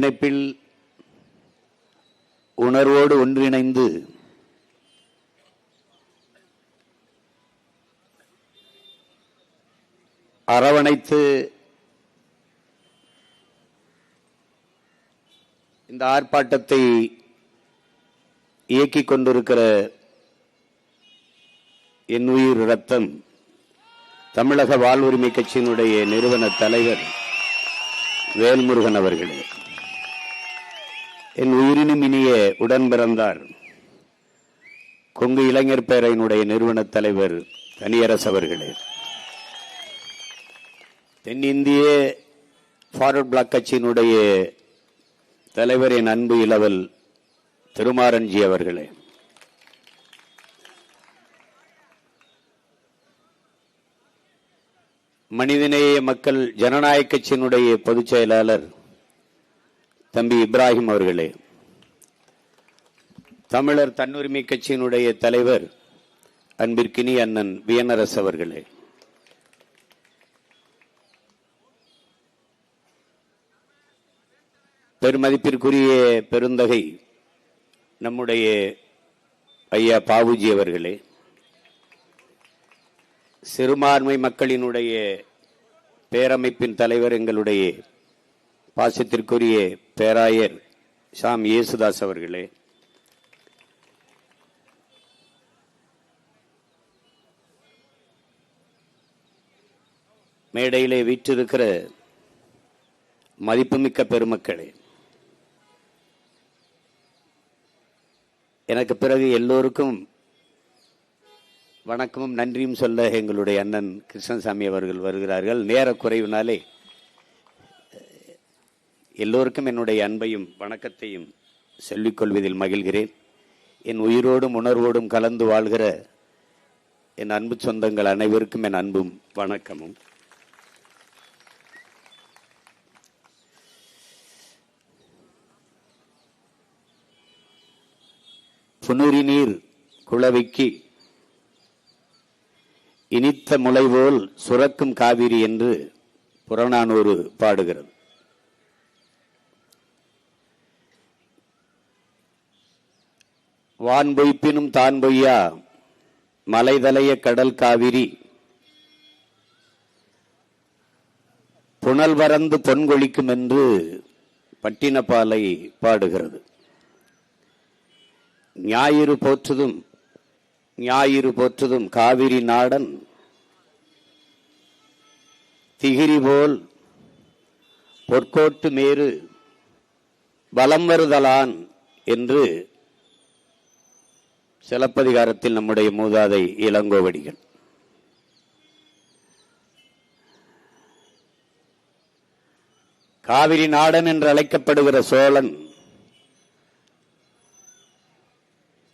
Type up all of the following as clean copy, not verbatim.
இணைப்பில் உணர்வோடு ஒன்றிணைந்து அரவணைத்து இந்த ஆர்ப்பாட்டத்தை இயக்கிக் கொண்டிருக்கிற என் உயிர் ரத்தம் தமிழக வாழ்வுரிமை கட்சியினுடைய நிறுவன தலைவர் வேல்முருகன் அவர்களே, என் உயிரினும் இனிய உடன் பிறந்தார் கொங்கு இளைஞர் பேரவையினுடைய நிறுவன தலைவர் தனியரசு அவர்களே, தென்னிந்திய ஃபார்வர்ட் பிளாக் கட்சியினுடைய தலைவர் என் அன்பு இளவல் திருமாரன்ஜி அவர்களே, மனிதநேய மக்கள் ஜனநாயக கட்சியினுடைய பொதுச் செயலாளர் தம்பி இப்ராஹிம் அவர்களே, தமிழர் தன்னுரிமை கட்சியினுடைய தலைவர் அன்பிற்கினி அண்ணன் வியனரசு அவர்களே, பெருமதிப்பிற்குரிய பெருந்தகை நம்முடைய ஐயா பாவுஜி அவர்களே, சிறுபான்மை மக்களினுடைய பேரமைப்பின் தலைவர் எங்களுடைய பாசத்திற்குரிய பேராயர் ஷாம் இயேசுதாஸ் அவர்களே, மேடையிலே வீற்றிருக்கிற மதிப்புமிக்க பெருமக்களே, எனக்கு பிறகு எல்லோருக்கும் வணக்கமும் நன்றியும் சொல்ல எங்களுடைய அண்ணன் கிருஷ்ணசாமி அவர்கள் வருகிறார்கள். நேர குறைவினாலே எல்லோருக்கும் என்னுடைய அன்பையும் வணக்கத்தையும் சொல்லிக்கொள்வதில் மகிழ்கிறேன். என் உயிரோடும் உணர்வோடும் கலந்து வாழ்கிற என் அன்பு சொந்தங்கள் அனைவருக்கும் என் அன்பும் வணக்கமும். புனுரி நீர் குளவிக்கு இனித்த முளைபோல் சுரக்கும் காவிரி என்று புறநானூறு பாடுகிறது. வான் பொய்ப்பினும் தான் பொய்யா மலைதலைய கடல் காவிரி புனல் வரந்து பொன்கொழிக்கும் என்று பட்டினப்பாலை பாடுகிறது. ஞாயிறு போற்றுதும் காவிரி நாடன் திகிரி போல் பொற்கோட்டு மேரு வலம் வருதலான் என்று சிலப்பதிகாரத்தில் நம்முடைய மூதாதை இளங்கோவடிகள். காவிரி நாடன் என்று அழைக்கப்படுகிற சோழன்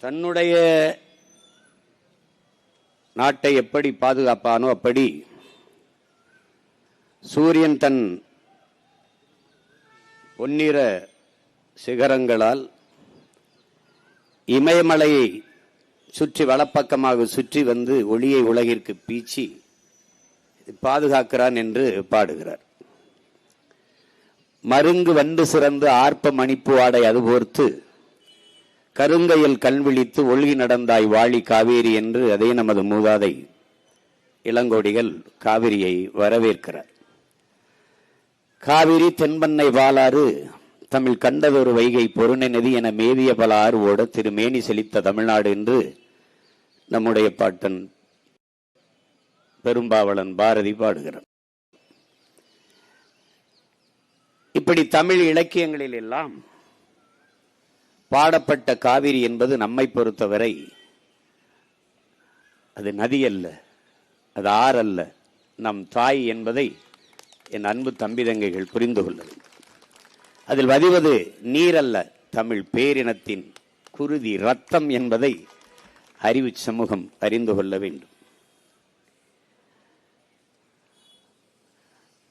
தன்னுடைய நாட்டை எப்படி பாதுகாப்பானோ அப்படி சூரியன் தன் பொன்னிற சிகரங்களால் இமயமலையை சுற்றி வலப்பக்கமாக சுற்றி வந்து ஒளியை உலகிற்கு பீச்சி பாதுகாக்கிறான் என்று பாடுகிறார். மருங்கு வண்டு சிறந்து ஆர்ப்ப மணிப்பு ஆடை அதுபோர்த்து கருங்கையில் கண் விழித்து ஒழுகி நடந்தாய் வாழி காவேரி என்று அதே நமது மூதாதை இளங்கோடிகள் காவிரியை வரவேற்கிறார். காவிரி தென்பண்ணை வாளாறு தமிழ் கண்டதொரு வைகை பொருணை நதி என மேவிய பல ஆறு ஓட திருமேனி செழித்த தமிழ்நாடு என்று நம்முடைய பாட்டன் பெரும்பாவளன் பாரதி பாடுகிறார். இப்படி தமிழ் இலக்கியங்களில் எல்லாம் பாடப்பட்ட காவிரி என்பது நம்மை பொறுத்தவரை அது நதி அல்ல, அது ஆறு அல்ல, நம் தாய் என்பதை என் அன்பு தம்பி தங்கைகள் புரிந்து கொள்ள வேண்டும். அதில் வதிவது நீர் அல்ல, தமிழ் பேரினத்தின் குருதி ரத்தம் என்பதை அறிவு சமூகம் அறிந்து கொள்ள வேண்டும்.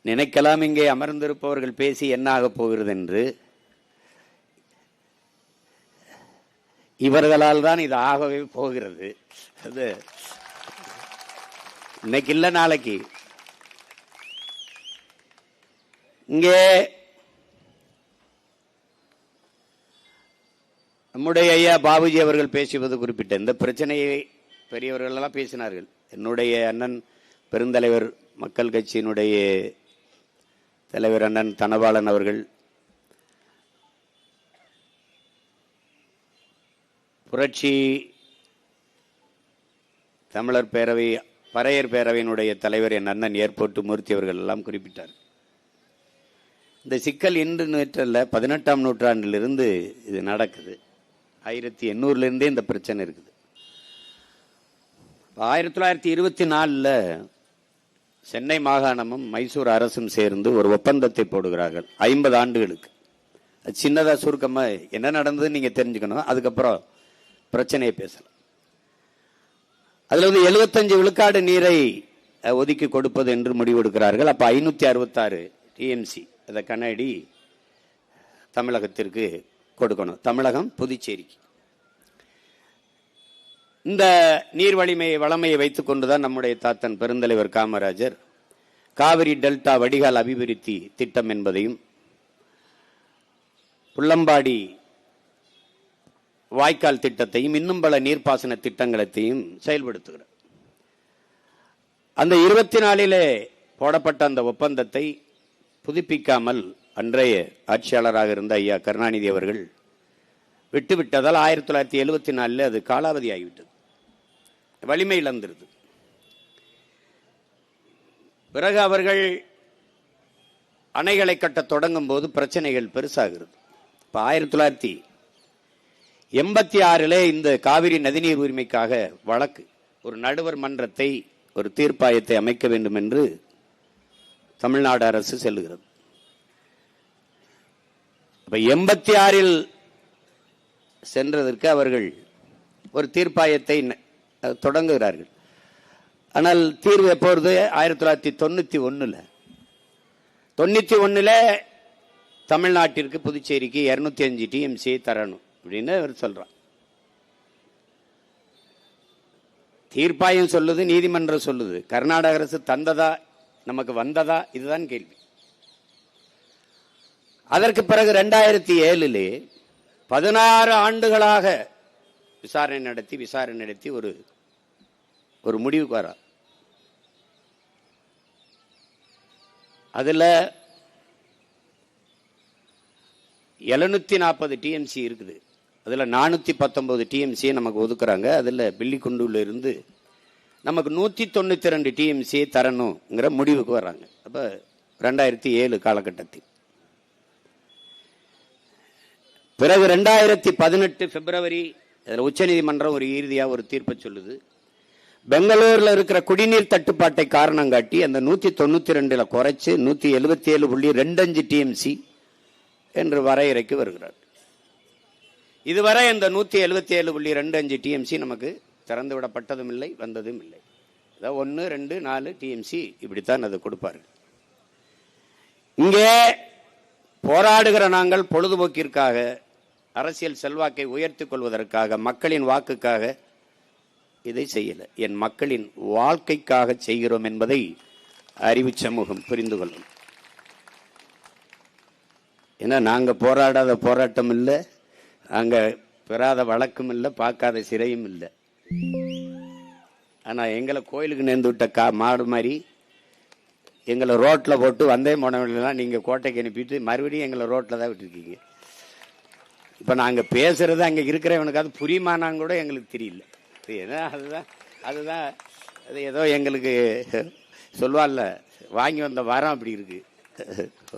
நினைக்கலாம் இங்கே அமர்ந்திருப்பவர்கள் பேசி என்ன ஆகப் போகிறது என்று. இவர்களால் தான் இது ஆகவே போகிறது. அது இன்னைக்கு இல்ல நாளைக்கு. இங்கே நம்முடைய ஐயா பாபுஜி அவர்கள் பேசுவது குறிப்பிட்ட இந்த பிரச்சனையை பெரியவர்கள் எல்லாம் பேசினார்கள். என்னுடைய அண்ணன் பெருந்தலைவர் மக்கள் கட்சியினுடைய தலைவர் அண்ணன் தனபாலன் அவர்கள், புரட்சி தமிழர் பேரவை பறையர் பேரவையினுடைய தலைவர் என் அண்ணன் ஏர்போர்ட் மூர்த்தி அவர்கள் எல்லாம் குறிப்பிட்டார். இந்த சிக்கல் இன்று நேற்றல்ல, 18ஆம் நூற்றாண்டிலிருந்து இது நடக்குது. 1800 இந்த பிரச்சனை இருக்குது. 1924 சென்னை மாகாணமும் மைசூர் அரசும் சேர்ந்து ஒரு ஒப்பந்தத்தை போடுகிறார்கள் 50 ஆண்டுகளுக்கு. சின்னதா சுருக்கமா என்ன நடந்ததுன்னு நீங்க தெரிஞ்சுக்கணும், அதுக்கப்புறம் பிரச்சனையை பேசலாம். அதுல 75 விழுக்காடு நீரை ஒதுக்கி கொடுப்பது என்று முடிவெடுக்கிறார்கள். அப்ப 566 டிஎம்சி அதை கண்ணாடி தமிழகத்திற்கு கொடுக்கணும், தமிழகம் புதுச்சேரிக்கு. இந்த நீர் வளமையை வைத்துக் கொண்டுதான் நம்முடைய தாத்தன் பெருந்தலைவர் காமராஜர் காவிரி டெல்டா வடிகால் அபிவிருத்தி திட்டம் என்பதையும் புள்ளம்பாடி வாய்க்கால் திட்டத்தையும் இன்னும் பல நீர்ப்பாசன திட்டங்களையும் செயல்படுத்துகிறார். அந்த 24 போடப்பட்ட அந்த ஒப்பந்தத்தை புதுப்பிக்காமல் அன்றைய ஆட்சியாளராக இருந்த ஐயா கருணாநிதி அவர்கள் விட்டுவிட்டதால் 1974 அது காலாவதி ஆகிவிட்டது, வலிமை இழந்திருது. பிறகு அவர்கள் அணைகளை கட்ட தொடங்கும் போது பிரச்சனைகள் பெருசாகிறது. இப்ப 1986 இந்த காவிரி நதிநீர் உரிமைக்காக வழக்கு, ஒரு நடுவர் மன்றத்தை, ஒரு தீர்ப்பாயத்தை அமைக்க வேண்டும் என்று தமிழ்நாடு அரசு செல்லுகிறது. இப்ப 86 சென்றதற்கு அவர்கள் ஒரு தீர்ப்பாயத்தை தொடங்குகிறார்கள். ஆனால் தீர்வு எப்பொழுது? 1991 தமிழ்நாட்டிற்கு புதுச்சேரிக்கு 205 டிஎம்சி தரணும் அப்படின்னு அவர் சொல்றார். தீர்ப்பாயம் சொல்லுது, நீதிமன்றம் சொல்லுது. கர்நாடக அரசு தந்ததா நமக்கு வந்ததா? இதுதான் கேள்வி. அதற்கு பிறகு 2007 16 ஆண்டுகளாக விசாரணை நடத்தி ஒரு முடிவுக்கு வர. அதுல 740 டிஎம்சி இருக்குது. அதுல 419 டிஎம்சி நமக்கு ஒதுக்குறாங்க. அதுல பில்லிக்குண்டுல இருந்து நமக்கு 192 டிஎம்சி தரணுங்கிற முடிவுக்கு வர்றாங்க. அப்ப 2007 காலகட்டத்தில். பிறகு 2018 பிப்ரவரி உச்சநீதிமன்றம் ஒரு இறுதியா ஒரு தீர்ப்பை சொல்லுது. பெங்களூர்ல இருக்கிற குடிநீர் தட்டுப்பாட்டை காரணம் காட்டி அந்த 192 குறைச்சு 177.25 டிஎம்சி என்று வரையறைக்கு வருகிறார். இதுவரை இந்த 177.25 டிஎம்சி நமக்கு திறந்து விடப்பட்டதும் இல்லை, வந்ததும் இல்லை. 1, 2, 4 டிஎம்சி இப்படித்தான் அதை கொடுப்பார்கள். இங்கே போராடுகிற நாங்கள் பொழுதுபோக்கிற்காக, அரசியல் செல்வாக்கை உயர்த்திக் கொள்வதற்காக, மக்களின் வாக்குக்காக இதை செய்யல. என் மக்களின் வாழ்க்கைக்காக செய்கிறோம் என்பதை அறிவு சமூகம் புரிந்து கொள்ளும். ஏன்னா நாங்க போராடாத போராட்டம் இல்லை, நாங்க பெறாத வழக்கும் இல்லை, பார்க்காத சிறையும் இல்லை. ஆனா எங்களை கோயிலுக்கு நேர்ந்து விட்ட மாடு மாதிரி எங்களை ரோட்ல போட்டு வந்தே போனவங்களெல்லாம் நீங்க கோட்டைக்கு அனுப்பிட்டு மறுபடியும் எங்களை ரோட்ல தான் விட்டுருக்கீங்க. இப்ப நாங்க பேசுறது அங்க இருக்கிறவனுக்கு அது புரியுமானாங்க கூட எங்களுக்கு தெரியல. ஏன்னா அதுதான் அது ஏதோ எங்களுக்கு சொல்வார்ல, வாங்கி வந்த வாரம் அப்படி இருக்கு,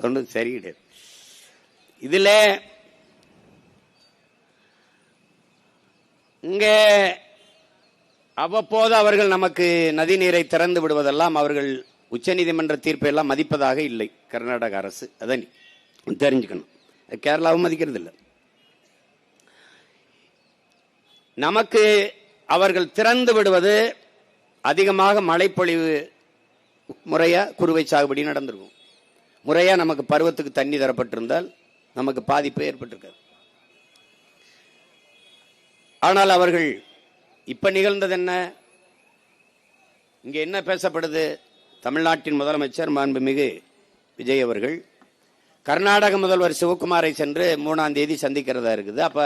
ஒன்றும் சரி கிடையாது. இதுல இங்கே அவ்வப்போது அவர்கள் நமக்கு நதிநீரை திறந்து விடுவதெல்லாம் அவர்கள் உச்சநீதிமன்ற தீர்ப்பை எல்லாம் மதிப்பதாக இல்லை கர்நாடக அரசு. அதை தெரிஞ்சுக்கணும். கேரளாவும் மதிக்கிறது இல்லை. நமக்கு அவர்கள் திறந்து விடுவது அதிகமாக மழைப்பொழிவு முறையா குறுவை சாகுபடி நடந்திருக்கும். முறையா நமக்கு பருவத்துக்கு தண்ணி தரப்பட்டிருந்தால் நமக்கு பாதிப்பு ஏற்பட்டிருக்காது. ஆனால் அவர்கள் இப்ப நிகழ்ந்தது என்ன? இங்க என்ன பேசப்படுது? தமிழ்நாட்டின் முதலமைச்சர் மாண்புமிகு விஜய் அவர்கள் கர்நாடக முதல்வர் சிவகுமாரை சென்று 3ஆம் தேதி சந்திக்கிறதா இருக்குது. அப்ப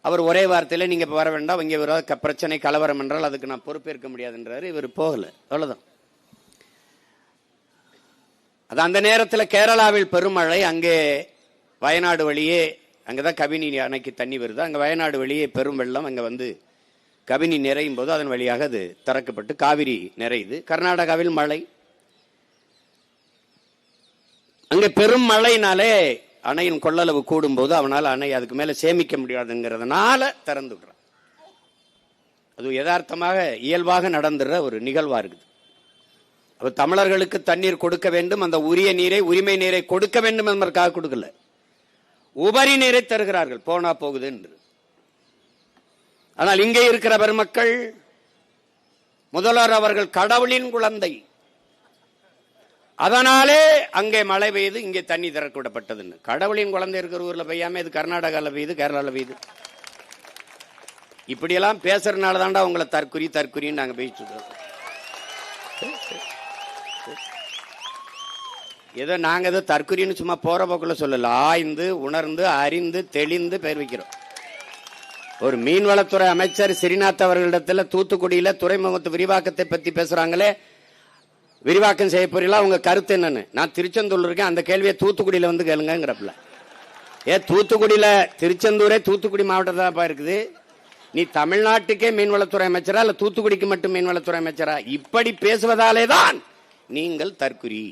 அவர் ஒரே வார்த்தையில நீங்க வர வேண்டாம், இங்க ஒரு பிரச்சனை கலவரம் என்றால் அதுக்கு நான் பொறுப்பேற்க முடியாதுன்றாரு. இவர் போகல, அவ்வளவுதான். அது அந்த நேரத்தில் கேரளாவில் பெருமழை, அங்கே வயநாடு வழியே, அங்கதான் கபினி அணைக்கு தண்ணி வருது, அங்க வயநாடு வழியே பெரும் வெள்ளம், அங்க வந்து கபினி நிறையும் போது அதன் வழியாக அது திறக்கப்பட்டு காவிரி நிறையுது. கர்நாடகாவில் மழை, அங்கே பெரும் மழையினாலே அணையின் கொள்ளளவு கூடும் போது அவனால் அணை அதுக்கு மேல சேமிக்க முடியாதுங்கிறதுனால திறந்து விடுறான். அது யதார்த்தமாக இயல்பாக நடந்துற ஒரு நிகழ்வா இருக்குது. அப்ப தமிழர்களுக்கு தண்ணீர் கொடுக்க வேண்டும், அந்த உரிய நீரை உரிமை நீரை கொடுக்க வேண்டும் என்பதற்காக கொடுக்கல, உபரி நீரை தருகிறார்கள் போனா போகுது என்று. ஆனால் இங்கே இருக்கிற பெருமக்கள், முதல்வர் அவர்கள் கடவுளின் குழந்தை, அதனாலே அங்கே மழை பெய்யுது, இங்கே தண்ணி திறக்க விடப்பட்டதுன்னு. கடவுளின் குழந்தை இருக்கிற ஊர்ல பெய்யாம இது கர்நாடகாவில் பெய்யுது, கேரளாவில் பெய்யுது. இப்படியெல்லாம் பேசுறதுனால தாண்டா உங்களை தற்குறி தற்குறின்னு நாங்க பேசிட்டு இருக்கோம். ஏதோ நாங்க ஏதோ தற்குறின்னு சும்மா போற போக்குள்ள சொல்லல, ஆய்ந்து உணர்ந்து அறிந்து தெளிந்து பெயர் வைக்கிறோம். ஒரு மீன்வளத்துறை அமைச்சர் ஸ்ரீநாத் அவர்களிடத்துல தூத்துக்குடியில துறைமுகத்து விரிவாக்கத்தை பத்தி பேசுறாங்களே, விரிவாக்கம் செய்ய போறீங்களா, உங்க கருத்து என்னன்னு. நான் திருச்செந்தூர்ல இருக்கேன், அந்த கேள்வியை தூத்துக்குடியில வந்து கேளுங்கிறப்பல. தூத்துக்குடியில, திருச்செந்தூரே தூத்துக்குடி மாவட்டத்தான் இருக்குது, நீ தமிழ்நாட்டுக்கே மீன்வளத்துறை அமைச்சரா இல்ல தூத்துக்குடிக்கு மட்டும் மீன்வளத்துறை அமைச்சரா? இப்படி பேசுவதாலே தான் நீங்கள் தற்குறி.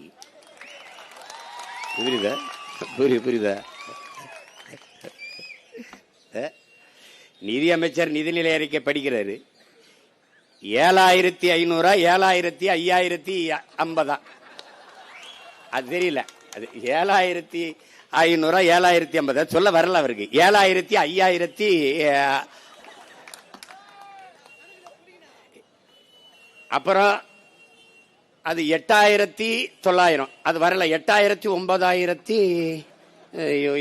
புரியுதா? புரியுதா? நிதி அமைச்சர் நிதிநிலை அறிக்கை படிக்கிறாரு, 7500 7550, அது தெரியல, அது 7500 7050 சொல்ல வரல அவருக்கு. 7500 அப்புறம் அது 8900, அது வரல. 8000 9000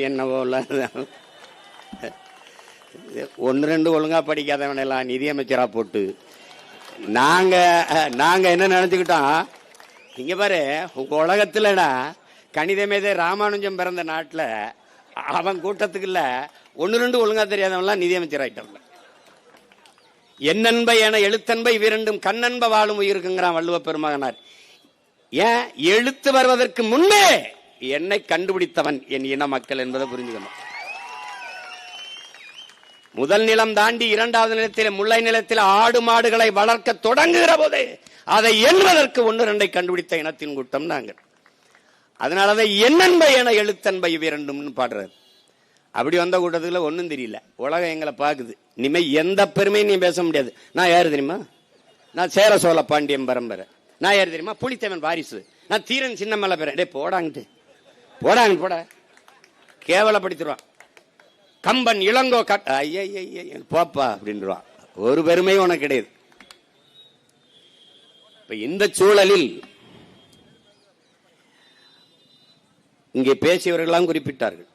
என்னவோ ஒன்னு ரெண்டு ஒழுங்கா படிக்காதவன் எல்லாம் நிதியமைச்சரா போட்டு நாங்க என்ன நினைச்சுக்கிட்டோம், இங்க பாரு உங்க உலகத்துலடா கணித மேதை ராமானுஜம் பிறந்த நாட்டுல அவன் கூட்டத்துக்கு இல்ல ஒன்னு ரெண்டு ஒழுங்கா தெரியாதவன்லாம் நிதியமைச்சர் ஆயிட்டவன். என்னன்ப என எழுத்தன்பை இவ்விரண்டும் கண்ணன்ப வாழும் உயிருக்குங்கிறான் வள்ளுவ பெருமகனார். ஏன் எழுத்து வருவதற்கு முன்னே என்னை கண்டுபிடித்தவன் என் இன மக்கள் என்பதை புரிஞ்சுக்கணும். முதல் நிலம் தாண்டி இரண்டாவது நிலத்தில் முல்லை நிலத்தில் ஆடு மாடுகளை வளர்க்க தொடங்குகிற போதே அதை எண்ணுவதற்கு ஒன்று ரெண்டை கண்டுபிடித்த இனத்தின் கூட்டம் நாங்கள். அதனாலதான் என்னன்பை என எழுத்தன்பை இவ்விரண்டும் பாடுறாரு. அப்படி வந்த கூட்டத்துல ஒன்னும் தெரியல, உலகம் எங்களை பாக்குது. இனிமே எந்த பெருமையும் நீ பேச முடியாது. நான் யாரு தெரியுமா? நான் சேர சோழ பாண்டியன் பரம்பரை. நான் யாரு தெரியுமா? புலித்தேவன் வாரிசு. நான் தீரன் சின்னமலை பேர. டே போடாங்கிட்டு போட கேவலப்படுத்திடுவான். கம்பன் இளங்கோ கட்ட ஐய போப்பா அப்படின்றான். ஒரு பெருமையும் உனக்கு கிடையாது. இப்ப இந்த சூழலில் இங்கே பேசியவர்களெல்லாம் குறிப்பிட்டார்கள்,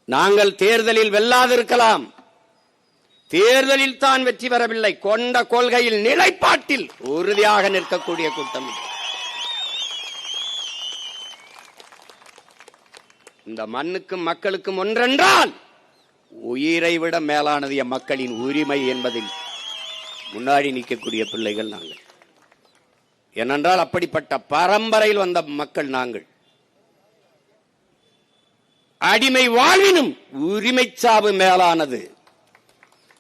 நாங்கள் தேர்தலில் வெல்லாதிருக்கலாம், தேர்தலில் தான் வெற்றி பெறவில்லை, கொண்ட கொள்கையில் நிலைப்பாட்டில் உறுதியாக நிற்கக்கூடிய கூட்டம். இந்த மண்ணுக்கும் மக்களுக்கும் ஒன்றென்றால் உயிரை விட மேலானது என் மக்களின் உரிமை என்பதில் முன்னாடி நிற்கக்கூடிய பிள்ளைகள் நாங்கள். ஏனென்றால் அப்படிப்பட்ட பரம்பரையில் வந்த மக்கள் நாங்கள். அடிமை வாழ்வினும் உரிமை சாவு மேலானது,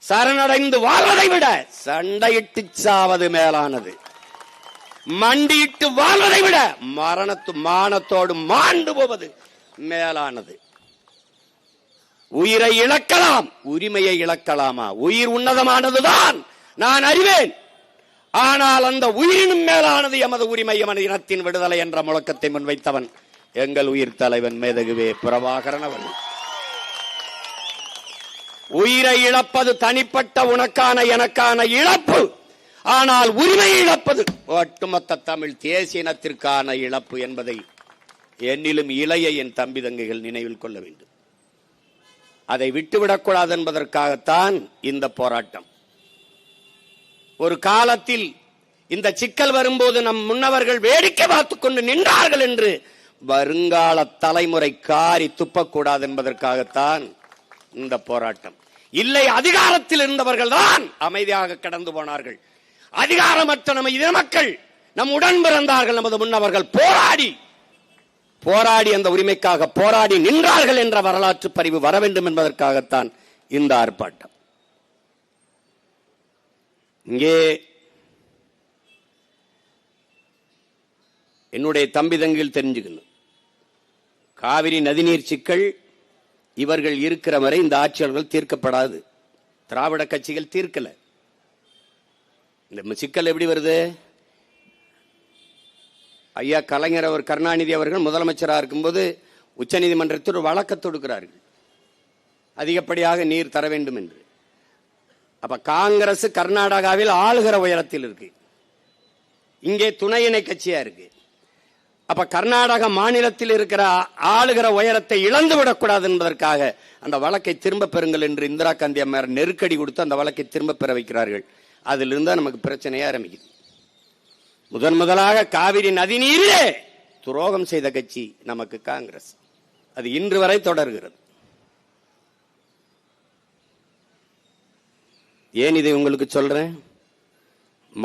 சரணடைந்து வாழ்வதை விட சண்டையிட்டு சாவது மேலானது, மண்டியிட்டு வாழ்வதை விட மானத்தோடு மாண்டு போவது மேலானது. உயிரை இழக்கலாம், உரிமையை இழக்கலாமா? உயிர் உன்னதமானதுதான், நான் அறிவேன். ஆனால் அந்த உயிரினும் மேலானது எமது உரிமை, எமது இனத்தின் விடுதலை என்ற முழக்கத்தை முன்வைத்தவன் எங்கள் உயிர் தலைவன் மேதகுவே பிரபாகரன் அவர்கள். உயிரை இழப்பது தனிப்பட்ட உனக்கான எனக்கான இழப்பு, ஆனால் உரிமையை இழப்பது ஒட்டுமொத்த தமிழ் தேசிய இனத்திற்கான இழப்பு என்பதை என்னிலும் இளைய என் தம்பி தங்கைகள் நினைவில் கொள்ள வேண்டும். அதை விட்டுவிடக்கூடாது என்பதற்காகத்தான் இந்த போராட்டம். ஒரு காலத்தில் இந்த சிக்கல் வரும்போது நம் முன்னவர்கள் வேடிக்கை பார்த்துக் கொண்டு நின்றார்கள் என்று வருங்கால தலைமுறை காரி துப்பக்கூடாது என்பதற்காகத்தான் இந்த போராட்டம். இல்லை, அதிகாரத்தில் இருந்தவர்கள் தான் அமைதியாக கடந்து போனார்கள். அதிகாரமற்ற நம்ம இதர மக்கள், நம் உடன் பிறந்தார்கள், நமது முன்னவர்கள் போராடி அந்த உரிமைக்காக போராடி நின்றார்கள் என்ற வரலாற்று பதிவு வர வேண்டும் என்பதற்காகத்தான் இந்த ஆர்ப்பாட்டம். இங்கே என்னுடைய தம்பி தங்கில் தெரிஞ்சுக்கணும், காவிரி நதிநீர் சிக்கல் இவர்கள் இருக்கிற வரை இந்த ஆட்சியாளர்கள் தீர்க்கப்படாது. திராவிட கட்சிகள் தீர்க்கல. இந்த சிக்கல் எப்படி வருது? ஐயா கலைஞர் அவர், கருணாநிதி அவர்கள் முதலமைச்சராக இருக்கும்போது உச்சநீதிமன்றத்தில் ஒரு வழக்கு தொடுக்கிறார்கள், அதிகப்படியாக நீர் தர வேண்டும் என்று. அப்ப காங்கிரஸ் கர்நாடகாவில் ஆளுகிற உயரத்தில் இருக்கு, இங்கே துணை இணை கட்சியா இருக்கு. அப்ப கர்நாடக மாநிலத்தில் இருக்கிற ஆளுகிற உயரத்தை இழந்து விடக்கூடாது என்பதற்காக அந்த வழக்கை திரும்ப பெறுங்கள் என்று இந்திரா காந்தி அம்மையார் நெருக்கடி கொடுத்து அந்த வழக்கை திரும்ப பெற வைக்கிறார்கள். அதிலிருந்து நமக்கு பிரச்சனையே ஆரம்பிக்குது. முதலாக காவிரி நதிநீரே துரோகம் செய்த கட்சி நமக்கு காங்கிரஸ். அது இன்று வரை தொடர்கிறது. ஏன் இதை உங்களுக்கு சொல்றேன்?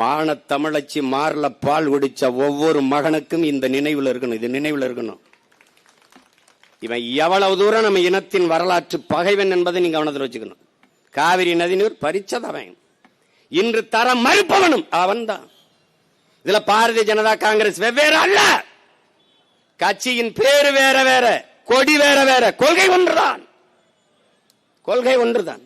மான தமிழச்சி மார்ல பால் குடிச்ச ஒவ்வொரு மகனுக்கும் இந்த நினைவில் இருக்கணும், இது நினைவில் இருக்கணும். இவன் எவ்வளவு தூரம் நம்ம இனத்தின் வரலாற்று பகைவன் என்பதை நீங்க கவனத்தில் வச்சுக்கணும். காவிரி நதிநீர் பறிச்சதவன், இன்று தர மறுப்பவனும் அவன் தான். இதுல பாரதிய ஜனதா காங்கிரஸ் வெவ்வேறு அல்ல, கட்சியின் பேரு வேற வேற, கொடி வேற வேற, கொள்கை ஒன்றுதான். கொள்கை ஒன்றுதான்.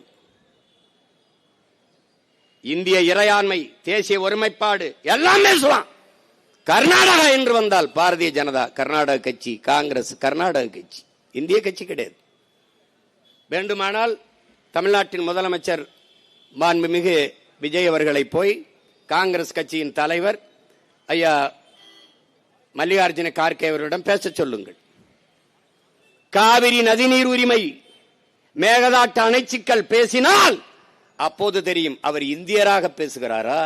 இந்திய இறையாண்மை, தேசிய ஒருமைப்பாடு எல்லாம் பேசுவான். கர்நாடகா என்று வந்தால் பாரதிய ஜனதா கர்நாடக கட்சி, காங்கிரஸ் கர்நாடக கட்சி, இந்திய கட்சி கிடையாது. வேண்டுமானால் தமிழ்நாட்டின் முதலமைச்சர் மாண்புமிகு விஜய் அவர்களை போய் காங்கிரஸ் கட்சியின் தலைவர் ஐயா மல்லிகார்ஜுன கார்கே அவர்களிடம் பேச சொல்லுங்கள். காவிரி நதிநீர் உரிமை, மேகதாட்டு அணை சிக்கல் பேசினால் அப்போது தெரியும் அவர் இந்தியராக பேசுகிறாரா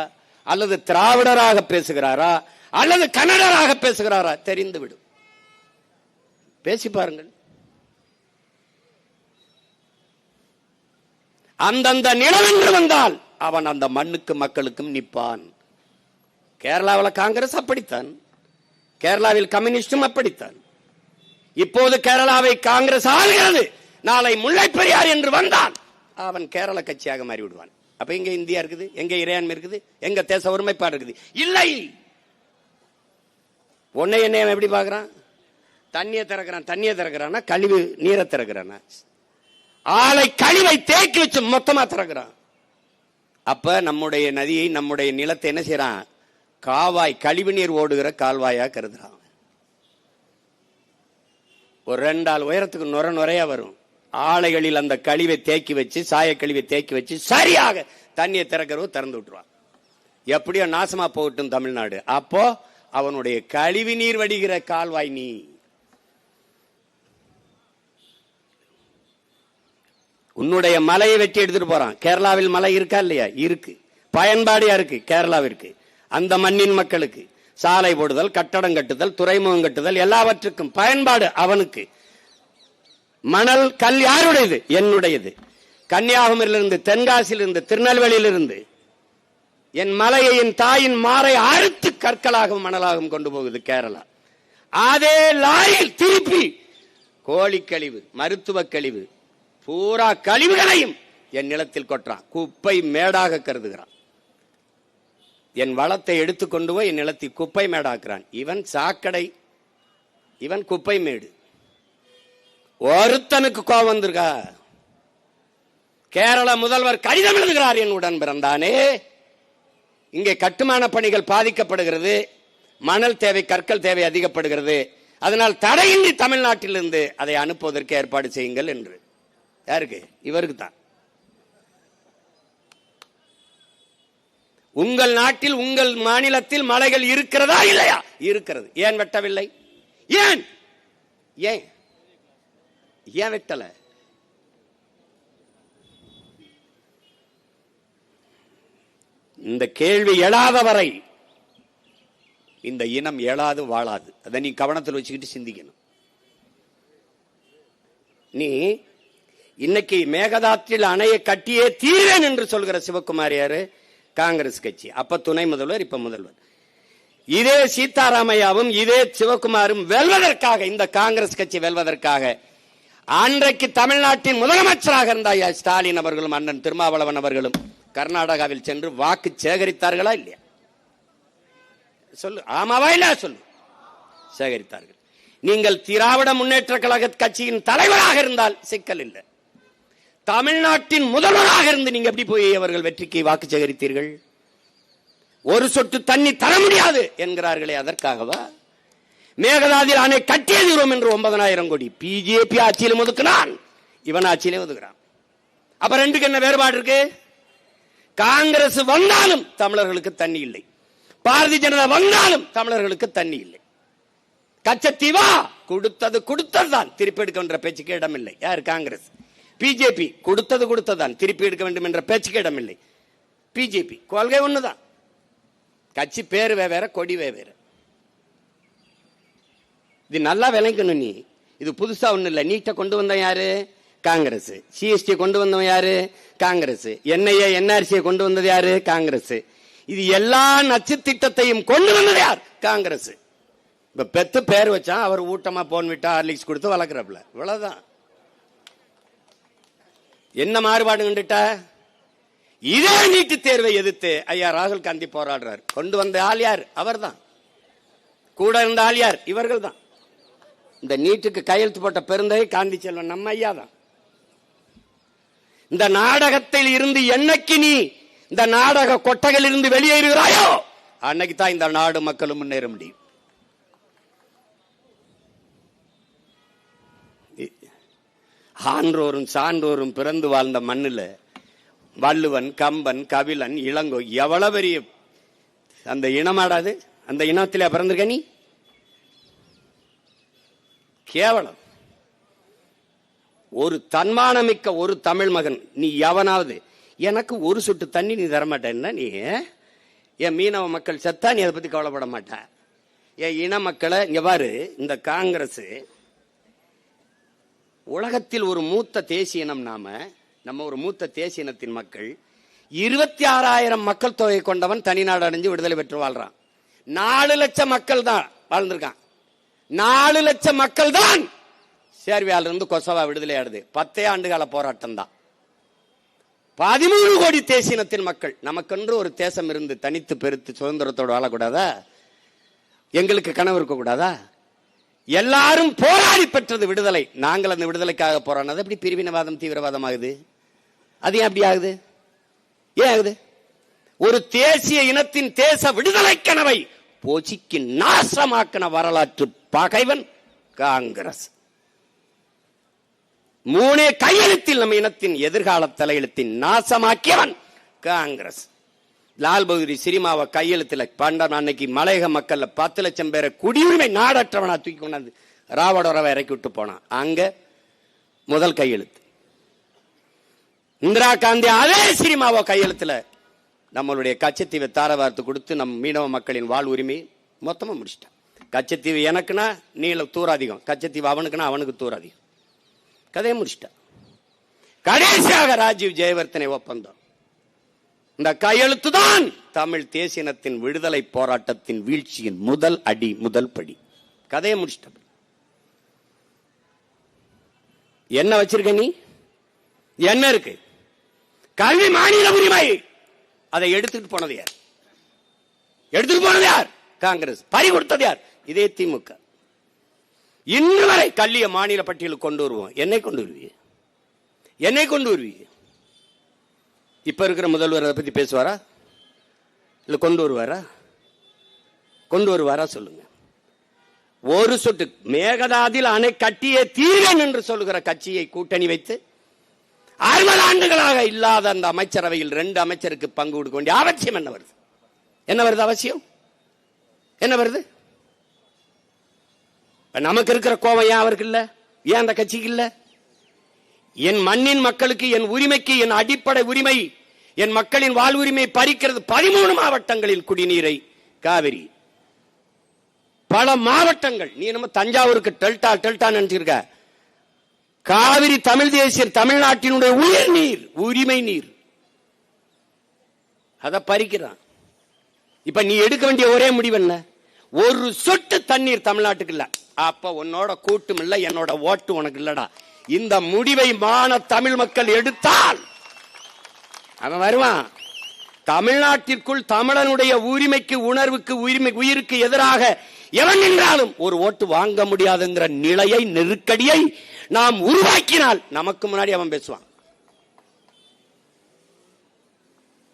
அல்லது திராவிடராக பேசுகிறாரா அல்லது கன்னடராக பேசுகிறாரா தெரிந்துவிடும். பேசி பாருங்கள். அந்தந்த நிலம் என்று வந்தால் அவன் அந்த மண்ணுக்கு மக்களுக்கும் நிற்பான். கேரளாவில் காங்கிரஸ் அப்படித்தான், கேரளாவில் கம்யூனிஸ்டும் அப்படித்தான். இப்போது கேரளாவை காங்கிரஸ் ஆளுகிறது, நாளை முல்லை பெரியார் என்று வந்தான் அவன் கேரள கட்சியாக மாறி விடுவான். அப்ப எங்க இந்தியா இருக்குது, எங்க இறையாண்மை இருக்குது, எங்க தேச ஒருமைப்பாடு இருக்குது? இல்லை. உன்னை என்ன எப்படி பாக்குறான்? தண்ணியை திறக்கிறான், கழிவு நீரை திறக்கிறான், ஆலை கழிவை தேக்கி வச்சு மொத்தமா திறக்கிறான். அப்ப நம்முடைய நதியை, நம்முடைய நிலத்தை என்ன செய்யறான்? காவாய், கழிவு நீர் ஓடுகிற கால்வாயா கருதுறான். ஒரு 2 ஆள் உயரத்துக்கு நுரையா வரும். ஆலைகளில் அந்த கழிவை தேக்கி வச்சு, சாய கழிவை தேக்கி வச்சு சரியாக தண்ணியை திறக்கிறவோ திறந்து விட்டுருவான். எப்படியோ நாசமா போகட்டும் தமிழ்நாடு. அப்போ அவனுடைய கழிவு நீர் வடிகிற கால்வாய் நீ. உன்னுடைய மலையை வெட்டி எடுத்துட்டு போறான். கேரளாவில் மலை இருக்கா இல்லையா? இருக்கு. பயன்பாடு யாருக்கு? கேரளாவிற்கு, அந்த மண்ணின் மக்களுக்கு. சாலை போடுதல், கட்டடம் கட்டுதல், துறைமுகம் கட்டுதல், எல்லாவற்றுக்கும் பயன்பாடு அவனுக்கு. மணல் கல் யாருடையது? என்னுடையது. கன்னியாகுமரியிலிருந்து, தென்காசியிலிருந்து, திருநெல்வேலியிலிருந்து என் மலையை, என் தாயின் மாறை அறுத்து கற்களாகவும் மணலாகவும் கொண்டு போகுது கேரளா. அதே லாரியில் திருப்பி கோழி கழிவு, மருத்துவ கழிவு, பூரா கழிவுகளையும் என் நிலத்தில் கொட்டுறான். குப்பை மேடாக கருதுகிறான். என் வளத்தை எடுத்துக்கொண்டு போய் என் நிலத்தில் குப்பை மேடாக்குறான். இவன் சாக்கடை, இவன் குப்பை மேடு. ஒருத்தனுக்கு கோபம் வந்திருக்கா? கேரள முதல்வர் கடிதம் எழுதுகிறார், என் உடன் பிறந்தானே, இங்கே கட்டுமான பணிகள் பாதிக்கப்படுகிறது, மணல் தேவை, கற்கள் தேவை அதிகப்படுகிறது, அதனால் தடையின்றி தமிழ்நாட்டிலிருந்து அதை அனுப்புவதற்கு ஏற்பாடு செய்யுங்கள் என்று. யாருக்கு? இவருக்கு தான். உங்கள் நாட்டில், உங்கள் மாநிலத்தில் மலைகள் இருக்கிறதா இல்லையா? இருக்கிறது. ஏன் வெட்டவில்லை? ஏன் ஏன் ஏன் வெட்டல? இந்த கேள்வி எழாத வரை இந்த இனம் எழாது வாழாது. அதை நீ கவனத்தில் வச்சுக்கிட்டு சிந்திக்கணும். நீ இன்னைக்கு மேகதாத்தில் அணையை கட்டியே தீர்வேன் என்று சொல்கிற சிவகுமார் யாரு? காங்கிரஸ் கட்சி. அப்ப துணை முதல்வர், இப்ப முதல்வர். இதே சீதாராமையாவும் இதே சிவகுமாரும் வெல்வதற்காக, இந்த காங்கிரஸ் கட்சி வெல்வதற்காக அன்றைக்கு தமிழ்நாட்டின் முதலமைச்சராக இருந்த ஐயா ஸ்டாலின் அவர்களும் அண்ணன் திருமாவளவன் அவர்களும் கர்நாடகாவில் சென்று வாக்கு சேகரித்தார்களா இல்லையா? சொல்லு, ஆமாவா இல்ல சொல்லு. சேகரித்தார்கள். நீங்கள் திராவிட முன்னேற்ற கழக கட்சியின் தலைவராக இருந்தால் சிக்கல் இல்லை. தமிழ்நாட்டின் முதல்வராக இருந்து நீங்க எப்படி போய் அவர்கள் வெற்றிக்கு வாக்கு சேகரித்தீர்கள்? ஒரு சொட்டு தண்ணி தர முடியாது என்கிறார்களே, அதற்காகவா? மேகதாதில் அணை கட்டியதும் என்று 9,000 கோடி பிஜேபி ஆட்சியிலும் ஒதுக்கினான், இவன் ஆட்சியிலே ஒதுக்குறான். அப்ப ரெண்டுக்கு என்ன வேறுபாடு இருக்கு? காங்கிரஸ் வந்தாலும் தமிழர்களுக்கு தண்ணி இல்லை, பாரதிய ஜனதா வந்தாலும் தமிழர்களுக்கு தண்ணி இல்லை. கச்சத்தீவா கொடுத்தது கொடுத்ததுதான், திருப்பி எடுக்க என்ற பேச்சுக்கு இடமில்லை. யார்? காங்கிரஸ். பிஜேபி கொடுத்தது கொடுத்ததான், திருப்பி எடுக்க வேண்டும் என்ற பேச்சுக்கு இடமில்லை. பிஜேபி கொள்கை ஒண்ணுதான், கட்சி பேர் வேற, கொடி வேற. இது நல்லா விளங்கணும். நீ இது புதுசா ஒண்ணு இல்ல. நீட்டை கொண்டு வந்த யாரு? காங்கிரஸ். சிஎஸ்டி கொண்டு வந்தவன் யாரு? காங்கிரஸ். என்ஐஏ என்ஆர்சியை கொண்டு வந்தது யாரு? காங்கிரஸ். இது எல்லா நச்சு திட்டத்தையும் கொண்டு வந்தது யார்? காங்கிரஸ். இப்ப பெத்து பேர் வச்சான், அவர் ஊட்டமா போன் விட்டா ஹார்லிக்ஸ் கொடுத்து வளர்க்கறப்பல, இவ்வளவுதான். என்ன மாறுபாடு கண்டுட்ட? இதே நீட்டு தேர்வை எதிர்த்து ஐயா ராகுல் காந்தி போராடுறார். கொண்டு வந்த ஆள் யார்? அவர் தான். கூட இருந்த ஆள் யார்? இவர்கள் தான். இந்த நீட்டுக்கு கையெழுத்து போட்ட பெருந்தகை காந்தி செல்வன் நம்ம ஐயா தான். இந்த நாடகத்தில் இருந்து என்னைக்கு நீ இந்த நாடக கொட்டகையில் இருந்து வெளியேறுகிறாயோ அன்னைக்கு தான் இந்த நாடு மக்களும் முன்னேற முடியும். ஆன்றோரும் சான்றோரும் பிறந்து வாழ்ந்த மண்ணில் வள்ளுவன், கம்பன், கபிலன், இளங்கோ எவ்வளவு பெரிய அந்த இனமாடாது? அந்த இனத்திலே பிறந்திருக்க நீ? கேவலம். ஒரு தன்மானமிக்க ஒரு தமிழ் மகன் நீ எவனாவது எனக்கு ஒரு சொட்டு தண்ணி நீ தரமாட்டேன்னா, நீ என் மீனவ மக்கள் செத்தா நீ அதை பத்தி கவலைப்பட மாட்ட. என் இன மக்களை இங்க பாரு. இந்த காங்கிரஸ் உலகத்தில் ஒரு மூத்த தேசிய இனம். நம்ம ஒரு மூத்த தேசிய இனத்தின் மக்கள். 26,000 மக்கள் தொகை கொண்டவன் தனிநாடு அடைஞ்சு விடுதலை பெற்று வாழ்றான். 4 லட்சம் மக்கள் தான் வாழ்ந்திருக்கான். 4 லட்சம் மக்கள் தான் சேர்பியால இருந்து கொசவா விடுதலை ஆடுது. 10 ஆண்டுகால போராட்டம் தான். 13 கோடி தேசியத்தின் மக்கள். நமக்கென்று ஒரு தேசம் இருந்து தனித்து பெருத்து சுதந்திரத்தோடு வாழக்கூடாதா? எங்களுக்கு கனவு இருக்க கூடாதா? எல்லாரும் போராடி பெற்றது விடுதலை. நாங்கள் அந்த விடுதலைக்காக போராடினது எப்படி பிரிவினவாதம், தீவிரவாதம் ஆகுது? அது ஏன் அப்படி ஆகுது? ஏன் ஆகுது? ஒரு தேசிய இனத்தின் தேச விடுதலை கனவை போச்சிக்கு நாசமாக்கின வரலாற்று பகைவன் காங்கிரஸ். 3 கையெழுத்தில் நம்ம இனத்தின் எதிர்கால தலையெழுத்தின் நாசமாக்கியவன் காங்கிரஸ். லால் பகதூர் சிரிமாவை கையெழுத்துல பண்டம் அன்னைக்கு மலையக மக்கள் 10 லட்சம் பேரை குடியுரிமை நாடற்றவனா தூக்கி கொண்டாந்து ராவடோரவை இறக்கி விட்டு போனான். அங்க முதல் கையெழுத்து. இந்திரா காந்தி அதே சிரிமாவோ கையெழுத்துல நம்மளுடைய கச்சத்தீவை தாரவார்த்து கொடுத்து நம் மீனவ மக்களின் வாழ் உரிமை மொத்தமா முடிச்சிட்டான். கச்சத்தீவு எனக்குன்னா நீள தூராதிகம், கச்சத்தீவு அவனுக்குன்னா அவனுக்கு தூராதிகம். கதையை முடிச்சிட்டான். கடைசியாக ராஜீவ் ஜெயவர்தனை ஒப்பந்தம். இந்த கையெழுத்து தான் தமிழ் தேசியனத்தின் விடுதலை போராட்டத்தின் வீழ்ச்சியின் முதல் அடி, முதல் படி. கதையை முடிச்சிட்ட. என்ன வச்சிருக்க நீ? என்ன இருக்கு? கல்வி மாநில உரிமை. அதை எடுத்துட்டு போனது யார்? எடுத்துட்டு போனது யார்? காங்கிரஸ். பறி கொடுத்தது யார்? இதே திமுக. இன்று வரை கல்விய மாநில பட்டியலுக்கு கொண்டு வருவோம். என்னை கொண்டு வருவீங்க? என்னை கொண்டு வருவீங்க? இப்ப இருக்கிற முதல்வர் அதை பத்தி பேசுவாரா? இல்ல கொண்டு வருவாரா? கொண்டு வருவாரா சொல்லுங்க. ஒரு சொட்டு மேகதாதில் அணை கட்டியே தீரன் என்று சொல்லுகிற கட்சியை கூட்டணி வைத்து 60 ஆண்டுகளாக இல்லாத அந்த அமைச்சரவையில் 2 அமைச்சருக்கு பங்கு கொடுக்க வேண்டிய அவசியம் என்ன வருது? என்ன வருது அவசியம்? என்ன வருது? நமக்கு இருக்கிற கோபம் ஏன் அவருக்கு இல்ல? ஏன் அந்த கட்சிக்கு இல்ல? என் மண்ணின் மக்களுக்கு, என் உரிமைக்கு, என் அடிப்படை உரிமை, என் மக்களின் வாழ்வுரிமை பறிக்கிறது. 13 மாவட்டங்களில் குடிநீரை காவிரி. பல மாவட்டங்கள். நீ நம்ம தஞ்சாவூருக்கு டெல்டா நினைச்சிருக்க. காவிரி தமிழ் தேசியர் தமிழ்நாட்டினுடைய உயிர் நீர், உரிமை நீர், அதை பறிக்கிறான். இப்ப நீ எடுக்க வேண்டிய ஒரே முடிவு என்ன? ஒரு சொட்டு தண்ணீர் தமிழ்நாட்டுக்கு இல்ல. அப்ப உன்னோட கூட்டும் இல்ல, என்னோட ஓட்டு உனக்கு இல்லடா. இந்த முடிவை மான தமிழ் மக்கள் எடுத்தால் அவன் வருவான். தமிழ்நாட்டிற்குள் தமிழனுடைய உரிமைக்கு, உணர்வுக்கு, உயிருக்கு எதிராக எவன் நின்றாலும் ஒரு ஓட்டு வாங்க முடியாதுங்கிற நிலையை, நெருக்கடியை நாம் உருவாக்கினால் நமக்கு முன்னாடி அவன் பேசுவான்.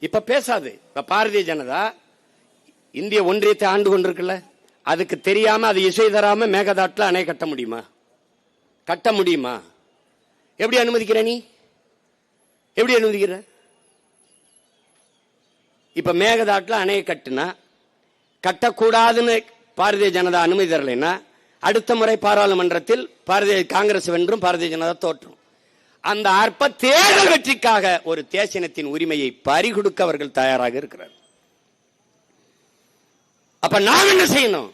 இப்ப பேசாது. இப்ப பாரதிய ஜனதா இந்திய ஒன்றியத்தை ஆண்டு கொண்டிருக்குல்ல, அதுக்கு தெரியாம அது இசை தராம மேகதாட்டுல அணை கட்ட முடியுமா? கட்ட முடியுமா? எப்படி அனுமதிக்கிற நீ? எப்படி அனுமதிக்கிற? இப்ப மேகதாட்டுல அணையை கட்டுனா, கட்டக்கூடாதுன்னு பாரதிய ஜனதா அனுமதி தரலைன்னா அடுத்த முறை பாராளுமன்றத்தில் காங்கிரஸ் வென்றும் பாரதிய ஜனதா தோற்றும். அந்த அற்ப தேர்தல் வெற்றிக்காக ஒரு தேசியத்தின் உரிமையை பறிகொடுக்க அவர்கள் தயாராக இருக்கிறார். அப்ப நாம் என்ன செய்யணும்?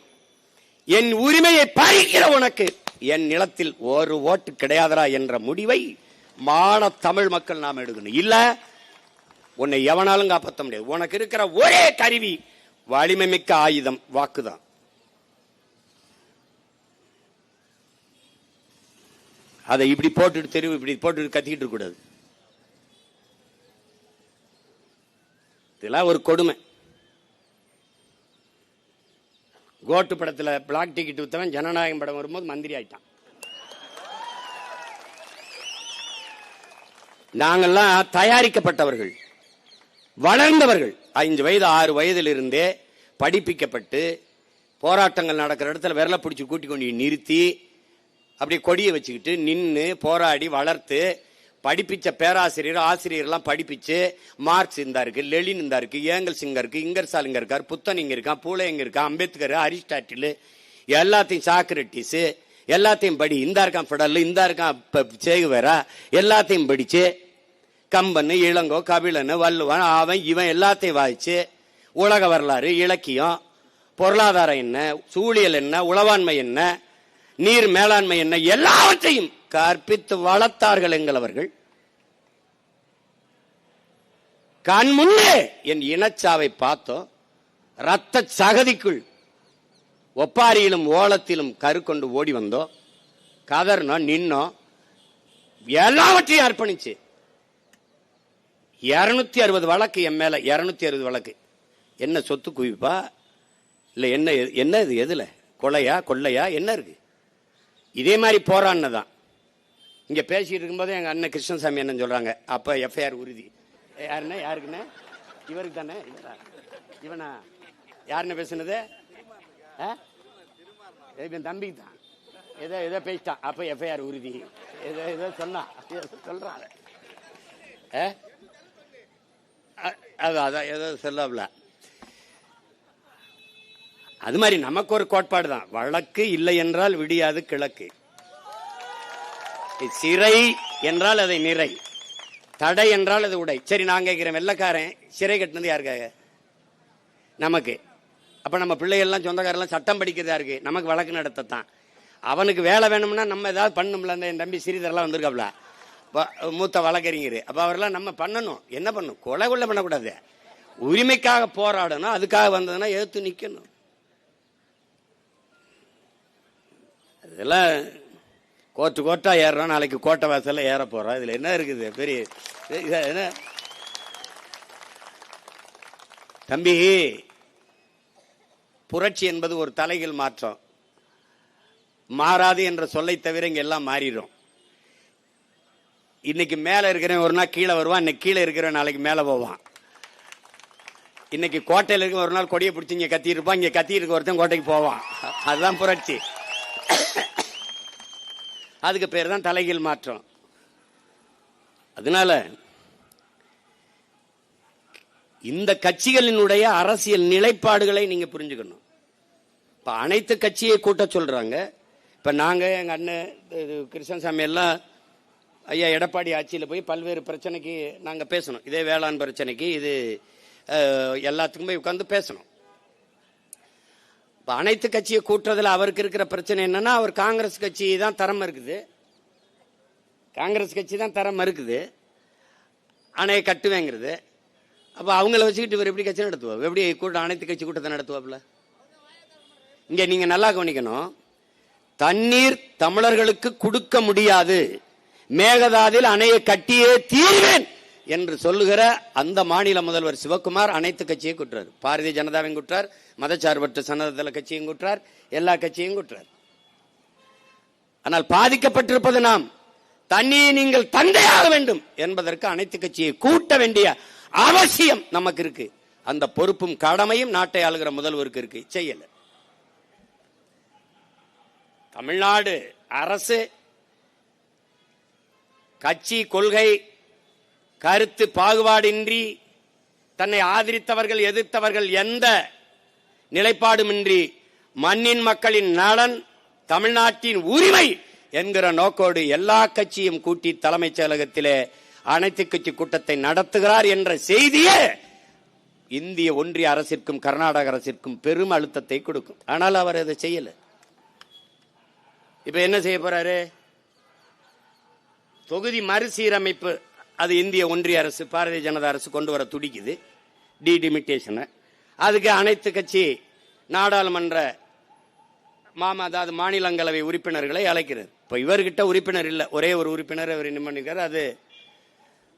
என் உரிமையை பறிக்கிற உனக்கு என் நிலத்தில் ஒரு ஓட்டு கிடையாதரா என்ற முடிவை மான தமிழ் மக்கள் நாம் எடுக்கணும். இல்ல உன்னை எவனாலும் காப்பாற்ற முடியாது. உனக்கு இருக்கிற ஒரே கருவி, வலிமை மிக்க ஆயுதம், வாக்குதான். அதை இப்படி போட்டு தெருவு இப்படி போட்டு கத்திக்கிட்டு இருக்க கூடாது. இதெல்லாம் ஒரு கொடுமை. கோட்டு படத்துல பிளாக் டிக்கெட் வித்தவன் ஜனநாயகம் படம் வரும்போது மந்திரி ஆயிட்டான். நாங்கெல்லாம் தயாரிக்கப்பட்டவர்கள், வளர்ந்தவர்கள். 5 வயது 6 வயதில் இருந்தே படிப்பிக்கப்பட்டு போராட்டங்கள் நடக்கிற இடத்துல விரல பிடிச்சி கூட்டி கொண்டு நிறுத்தி அப்படி கொடியை வச்சுக்கிட்டு நின்று போராடி வளர்த்து படிப்பிச்ச பேராசிரியர் ஆசிரியர்லாம் படிப்பிச்சு மார்க்ஸ் இந்தா இருக்கு, லெலின் இந்தா இருக்கு, ஏங்கல்ஸ் இங்க இருக்கு, இங்கர்சால் இங்க இருக்கார், புத்தன் இங்க இருக்கான், பூலே இங்க இருக்கான், அம்பேத்கர், அரிஸ்டாட்டில், எல்லாத்தையும் சாக்ரட்டிஸ் எல்லாத்தையும் படி, இந்தா இருக்கான் பிடல், இந்தா இருக்கான் சேகுவேரா, எல்லாத்தையும் படிச்சு கம்பன், இளங்கோ, கபிலன், வள்ளுவன், அவன் இவன் எல்லாத்தையும் வாய்ச்சு உலக வரலாறு, இலக்கியம், பொருளாதாரம் என்ன, சூழியல் என்ன, உளவாண்மை என்ன, நீர் மேலாண்மை என்ன, எல்லாவற்றையும் கற்பித்து வளர்த்தார்கள் எங்களவர்கள். கண் முன்னே என் இனச்சாவை பார்த்தோம். ரத்த சகதிக்குள் ஒப்பாரியிலும் ஓலத்திலும் கரு கொண்டு ஓடி வந்தோம். கதர்னோம், நின்னோம், எல்லாவற்றையும் அர்ப்பணிச்சு 260 வழக்கு என் மேல. 260 வழக்கு. என்ன சொத்து குவிப்பா இல்ல என்ன? என்ன இது? எதுல கொலையா கொள்ளையா என்ன இருக்கு? இதே மாதிரி போராடினதான். இங்க பேசிட்டு இருக்கும்போது எங்க அண்ணன் கிருஷ்ணசாமி என்ன சொல்றாங்க, அப்ப எஃப்ஐஆர் உறுதி. யாருன்னா? யாருக்குன்னு? இவருக்கு தானே. இவனா? யாருன்னு பேசுனது? என் தம்பிக்கு தான். ஏதோ பேசிட்டான், அப்ப எஃப்ஐஆர் உறுதி. ஏதோ சொன்னான், சொல்றான். அதான் ஏதோ சொல்லல. அது மாதிரி நமக்கு ஒரு கோட்பாடு தான். வழக்கு இல்லை என்றால் விடியாது கிழக்கு. சிறை என்றால் அதை நிறை, தடை என்றால் அது உடை. சரி, நான் கேட்கிறேன், வெள்ளக்காரன் சிறை கட்டினது யாருக்காக? நமக்கு. அப்ப நம்ம பிள்ளைகள்லாம் சொந்தக்காரெல்லாம் சட்டம் படிக்கிறதா இருக்கு, நமக்கு வழக்கு நடத்தத்தான். அவனுக்கு வேலை வேணும்னா நம்ம ஏதாவது பண்ணணும்ல. என் தம்பி ஸ்ரீதர்லாம் வந்திருக்காப்ல, மூத்த வழக்கறிஞர். அப்ப அவரெல்லாம் நம்ம பண்ணணும். என்ன பண்ணணும்? கொலை பண்ணக்கூடாது, உரிமைக்காக போராடணும். அதுக்காக வந்ததுன்னா எதிர்த்து நிக்கணும். இதெல்லாம் கோட்டா ஏறுறோம், நாளைக்கு கோட்டை வாசல்ல ஏற போறோம். இதுல என்ன இருக்குது பெரிய? என்ன தம்பி, புரட்சி என்பது ஒரு தலைகீழ் மாற்றம். மாறாது என்ற சொல்லை தவிர இங்க எல்லாம் மாறிடும். இன்னைக்கு மேல இருக்கிறவன் ஒரு நாள் கீழே வருவான், இன்னைக்கு கீழே இருக்கிறவன் நாளைக்கு மேல போவான். இன்னைக்கு கோட்டையில் இருக்க ஒரு நாள் கொடியை பிடிச்சி இங்க கத்தி இருப்பான், இங்க கத்தி இருக்க ஒருத்தன் கோட்டைக்கு போவான். அதுதான் புரட்சி. அதுக்கு பேர் தான் தலைகீழ் மாற்றம். அதனால இந்த கட்சிகளினுடைய அரசியல் நிலைப்பாடுகளை நீங்க புரிஞ்சுக்கணும். இப்ப அனைத்து கட்சியை கூட்ட சொல்றாங்க. இப்ப நாங்க எங்க அண்ணன் கிருஷ்ணசாமி எல்லாம் ஐயா எடப்பாடி ஆட்சியில் போய் பல்வேறு பிரச்சனைக்கு நாங்க பேசணும். இதே வேளாண் பிரச்சனைக்கு, இது எல்லாத்துக்குமே உட்கார்ந்து பேசணும். அனைத்து கட்சியை கூட்டுறதுல அவருக்கு இருக்கிற பிரச்சனை என்னன்னா, அவர் காங்கிரஸ் கட்சி தான் திறமை இருக்குது, காங்கிரஸ் கட்சி தான் தர மறுக்குது, அணையை கட்டுவேங்கிறது. அப்ப அவங்கள வச்சுக்கிட்டு இவர் எப்படி கட்சி நடத்துவா? எப்படி கூட்டம், அனைத்து கட்சி கூட்டத்தை நடத்துவாப்ல? இங்க நீங்க நல்லா கவனிக்கணும். தண்ணீர் தமிழர்களுக்கு கொடுக்க முடியாது, மேகதாதில் அணையை கட்டியே தீர்வேன் என்று சொல்லுகிற அந்த மாநில முதல்வர் சிவக்குமார் அனைத்து கட்சியை குற்றார். பாரதிய ஜனதாவையும் குற்றார், மதச்சார்பற்ற சனதள கட்சியும் குற்றார், எல்லா கட்சியும் குற்றார். ஆனால் பாதிக்கப்பட்டிருப்பது நாம். தண்ணியை நீங்கள் தந்தையாக வேண்டும் என்பதற்கு அனைத்து கட்சியை கூட்ட வேண்டிய அவசியம் நமக்கு இருக்கு. அந்த பொறுப்பும் கடமையும் நாட்டை ஆளுகிற முதல்வருக்கு இருக்கு, செய்யல. தமிழ்நாடு அரசு கட்சி கொள்கை கருத்து பாகுபாடின்றி தன்னை ஆதரித்தவர்கள் எதிர்த்தவர்கள் எந்த நிலைப்பாடுமின்றி மண்ணின் மக்களின் நலன், தமிழ்நாட்டின் உரிமை என்கிற நோக்கோடு எல்லா கட்சியும் கூட்டி தலைமைச் செயலகத்திலே அனைத்து கட்சி கூட்டத்தை நடத்துகிறார் என்ற செய்தியே இந்திய ஒன்றிய அரசிற்கும் கர்நாடக அரசிற்கும் பெரும் அழுத்தத்தை கொடுக்கும். ஆனால் அவர் அதை செய்யல. இப்ப என்ன செய்ய போறாரு? தொகுதி மறுசீரமைப்பு, அது இந்திய ஒன்றிய அரசு, பாரதிய ஜனதா அரசு கொண்டு வர துடிக்குது, டிலிமிட்டேஷன். அதுக்கு அனைத்து கட்சி நாடாளுமன்ற அதாவது மாநிலங்களவை உறுப்பினர்களை அழைக்கிறார். இப்ப இவர்கிட்ட உறுப்பினர் இல்ல, ஒரே ஒரு உறுப்பினர் அவர் என்ன பண்ணிருக்காரு, அது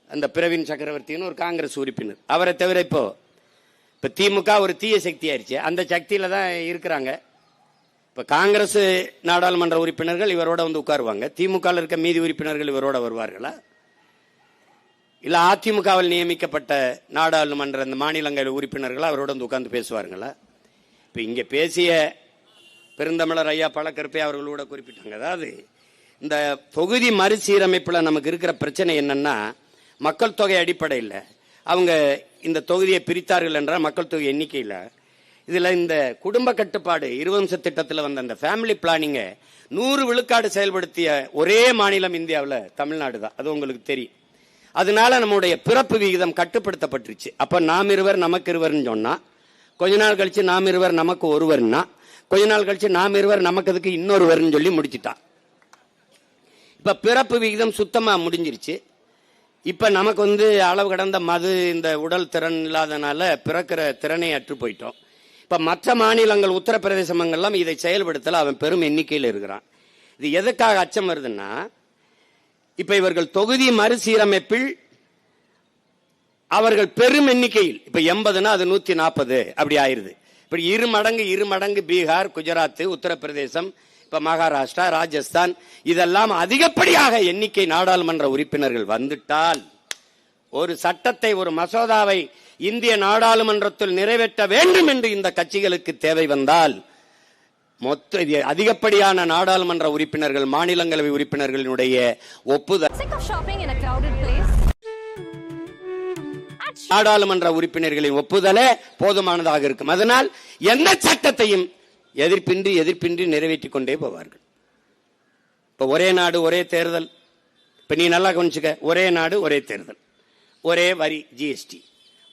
அந்த பிரவீன் சக்கரவர்த்தின்னு ஒரு காங்கிரஸ் உறுப்பினர். அவரை தவிர இப்போ திமுக ஒரு தீய சக்தி ஆயிடுச்சு, அந்த சக்தியில தான் இருக்கிறாங்க. இப்ப காங்கிரஸ் நாடாளுமன்ற உறுப்பினர்கள் இவரோட வந்து உட்காருவாங்க, திமுக இருக்க மீதி உறுப்பினர்கள் இவரோட வருவார்களா? இல்ல அதிமுகவில் நியமிக்கப்பட்ட நாடாளுமன்ற அந்த மாநிலங்களவை உறுப்பினர்கள் அவரோட வந்து உட்கார்ந்து பேசுவார்களா? இப்ப இங்க பேசிய பெருந்தமிழர் ஐயா பழக்கருப்பை அவர்களோட குறிப்பிட்டாங்க. அதாவது இந்த தொகுதி மறுசீரமைப்புல நமக்கு இருக்கிற பிரச்சனை என்னன்னா, மக்கள் தொகை அடிப்படையில் அவங்க இந்த தொகுதியை பிரித்தார்கள் என்ற மக்கள் தொகை எண்ணிக்கையில் இதுல இந்த குடும்ப கட்டுப்பாடு 20 திட்டத்தில் வந்த அந்த ஃபேமிலி பிளானிங்க 100 விழுக்காடு செயல்படுத்திய ஒரே மாநிலம் இந்தியாவில் தமிழ்நாடு தான். அது உங்களுக்கு தெரியும். அதனால நம்முடைய பிறப்பு விகிதம் கட்டுப்படுத்தப்பட்டுருச்சு. அப்ப நாம் இருவர் நமக்கு இருவர்னு சொன்னா, கொஞ்ச நாள் கழிச்சு நாம் இருவர் நமக்கு ஒருவர்னா, கொஞ்ச நாள் கழிச்சு நாம் இருவர் நமக்கு அதுக்கு இன்னொருவர்னு சொல்லி முடிச்சுட்டான். இப்ப பிறப்பு விகிதம் சுத்தமா முடிஞ்சிருச்சு. இப்ப நமக்கு வந்து அளவு கடந்த மது, இந்த உடல் திறன் இல்லாதனால பிறக்கிற திறனை அற்று போயிட்டோம். இப்ப மற்ற மாநிலங்கள், உத்தரப்பிரதேசம் இதை செயல்படுத்தல, அவன் பெரும் எண்ணிக்கையில் இருக்கிறான். இது எதுக்காக அச்சம் வருதுன்னா, இப்ப இவர்கள் தொகுதி மறுசீரமைப்பில் அவர்கள் பெரும் எண்ணிக்கையில், இப்ப 80னா அது 140 அப்படி ஆயிருது. இப்படி இரு மடங்கு பீகார், குஜராத், உத்தரப்பிரதேசம், இப்ப மகாராஷ்டிரா, ராஜஸ்தான், இதெல்லாம் அதிகப்படியாக எண்ணிக்கை நாடாளுமன்ற உறுப்பினர்கள் வந்துட்டால், ஒரு சட்டத்தை, ஒரு மசோதாவை இந்திய நாடாளுமன்றத்தில் நிறைவேற்ற வேண்டும் என்று இந்த கட்சிகளுக்கு தேவை வந்தால், மொத்த அதிகப்படியான நாடாளுமன்ற உறுப்பினர்கள், மாநிலங்களவை உறுப்பினர்களினுடைய ஒப்புதல், நாடாளுமன்ற உறுப்பினர்களின் ஒப்புதலே போதுமானதாக இருக்கும். அதனால் எந்த சட்டத்தையும் எதிர்ப்பின்றி நிறைவேற்றிக் கொண்டே போவார்கள். இப்ப ஒரே நாடு ஒரே தேர்தல், இப்ப நீ நல்லா கவனிச்சுக்க, ஒரே நாடு ஒரே தேர்தல், ஒரே வரி ஜிஎஸ்டி,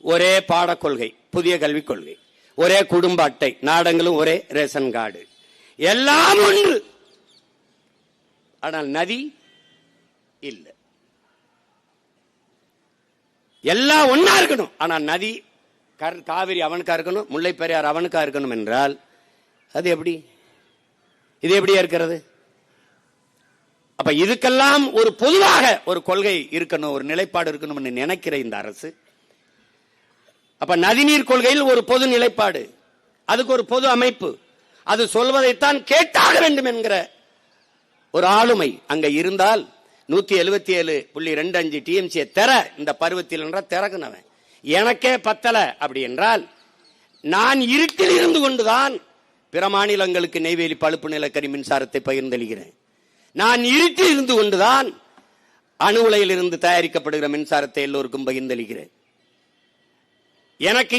ஒரே பாடக் கொள்கை, புதிய கல்விக் கொள்கை, ஒரே குடும்ப அட்டை, நாடங்களும் ஒரே ரேஷன் கார்டு, எல்லாம் ஒன்று. ஆனால் நதி இல்லை. எல்லாம் ஒன்னா இருக்கணும். ஆனா நதி, காவிரி அவனுக்கா இருக்கணும், முல்லை பெரியார் அவனுக்கா இருக்கணும் என்றால் அது எப்படி? இது எப்படியா இருக்கிறது? அப்ப இதுக்கெல்லாம் ஒரு பொதுவாக ஒரு கொள்கை இருக்கணும், ஒரு நிலைப்பாடு இருக்கணும்னு நினைக்கிற இந்த அரசு, அப்ப நதிநீர் கொள்கையில் ஒரு பொது நிலைப்பாடு, அதுக்கு ஒரு பொது அமைப்பு, அது சொல்வதைத்தான் கேட்டாக வேண்டும் என்கிற ஒரு ஆளுமை அங்க இருந்தால் 177.25 டிஎம்சியை தர இந்த பருவத்தில் என்றால் திறக்குனவன் எனக்கே பத்தல அப்படி என்றால், நான் இருட்டில் இருந்து கொண்டுதான் பிற மாநிலங்களுக்கு நெய்வேலி பழுப்பு நிலக்கரி மின்சாரத்தை பகிர்ந்தளிக்கிறேன். நான் இருட்டில் இருந்து கொண்டுதான் அணு உலையில் இருந்து தயாரிக்கப்படுகிற மின்சாரத்தை எல்லோருக்கும் பகிர்ந்தளிக்கிறேன். எனக்கு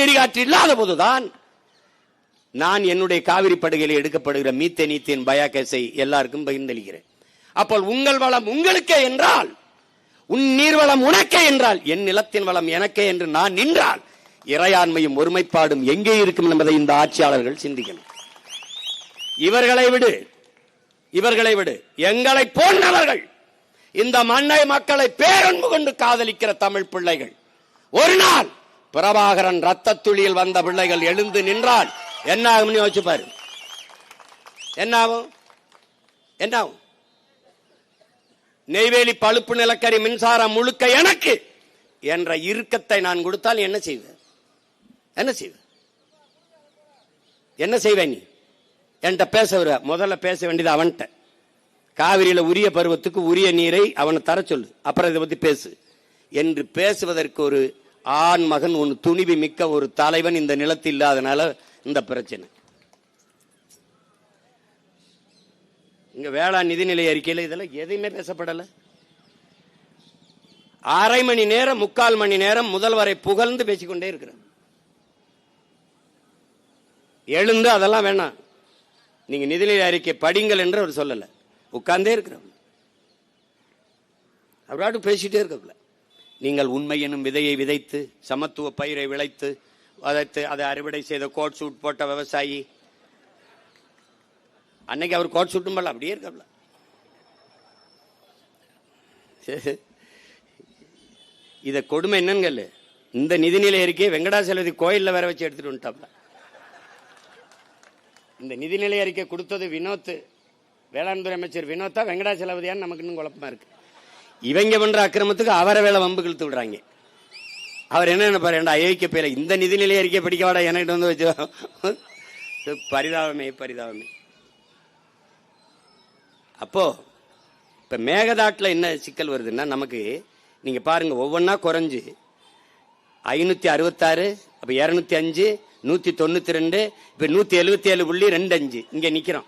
எரிகாற்று இல்லாத போதுதான் நான் என்னுடைய காவிரி படுகையில் எடுக்கப்படுகிற மீத்தேன் பயோகேஸை எல்லாருக்கும் பகிர்ந்தளிக்கிறேன். அப்போ உங்கள் வளம் உங்களுக்கே என்றால், உன் நீர்வளம் உனக்கே என்றால், என் நிலத்தின் வளம் எனக்கே என்று நான் நின்றால், இறையாண்மையும் ஒருமைப்பாடும் எங்கே இருக்கும் என்பதை இந்த ஆட்சியாளர்கள் சிந்திக்கணும். இவர்களை விடு எங்களை போன்றவர்கள் இந்த மண்ணை மக்களை பேரன்பு கொண்டு காதலிக்கிற தமிழ் பிள்ளைகள் ஒரு நாள் பிரபாகரன் ரத்த துளியில் வந்த பிள்ளைகள் எழுந்து நின்றால் என்ன ஆகும் யோசிச்சு பாரு. என்னாகும்? நெய்வேலி பழுப்பு நிலக்கரி மின்சாரம் முழுக்க எனக்கு என்ற இறுக்கத்தை நான் கொடுத்தால் என்ன செய்வேன்? என்ன செய்வேன்? நீ என்கிட்ட பேச வருவ. முதல்ல பேச வேண்டியது அவன்கிட்ட. காவிரியில உரிய பருவத்துக்கு உரிய நீரை அவனை தர சொல்லு, அப்புறம் இதை பத்தி பேசு என்று பேசுவதற்கு ஒரு ஆண் மகன், ஒன்று துணிவு மிக்க ஒரு தலைவன் இந்த நிலத்தில் இல்லாதனால இந்த பிரச்சனை. இங்க வேளாண் நிதிநிலை அறிக்கையில் இதெல்லாம் எதையுமே பேசப்படல. அரை மணி நேரம் 3/4 மணி நேரம் முதல்வரை புகழ்ந்து பேசிக்கொண்டே இருக்கிறார். எழுந்து அதெல்லாம் வேணாம், நீங்க நிதிநிலை அறிக்கை படிங்கள் என்று அவர் சொல்லல, உட்கார்ந்தே இருக்கிறார். அவராட்டு பேசிட்டே இருக்க. நீங்கள் உண்மை எனும் விதையை விதைத்து சமத்துவ பயிரை விளைத்து அதை அறுவடை செய்த கோட் சூட் போட்ட விவசாயி, அன்னைக்கு அவர் கோட் சூட்டும் போல அப்படியே இருக்க. இத கொடுமை என்னன்னு, இந்த நிதிநிலை அறிக்கையை வெங்கடாசலபதி கோயில்ல வேற வச்சு எடுத்துட்டு வந்துட்டாப்ல. இந்த நிதிநிலை அறிக்கை கொடுத்தது வினோத், வேளாண் துறை அமைச்சர் வினோத்தா வெங்கடாசலபதியான்னு நமக்கு இன்னும் குழப்பமா இருக்கு. இவங்க பண்ற அக்கிரமத்துக்கு அவரை வேலை வம்பு கிழித்து விடுறாங்க. அவர் என்ன நினைப்பாரு, அயோக்கிய பேர இந்த நிதிநிலை அறிக்கை படிக்கவாடா என்கிட்ட வந்து வச்சு. பரிதாபமே. அப்போ இப்ப மேகதாட்டுல என்ன சிக்கல் வருதுன்னா, நமக்கு நீங்க பாருங்க ஒவ்வொன்னா குறைஞ்சு 566, அப்ப 205, 192, இப்ப 177.25 இங்க நிக்கிறோம்.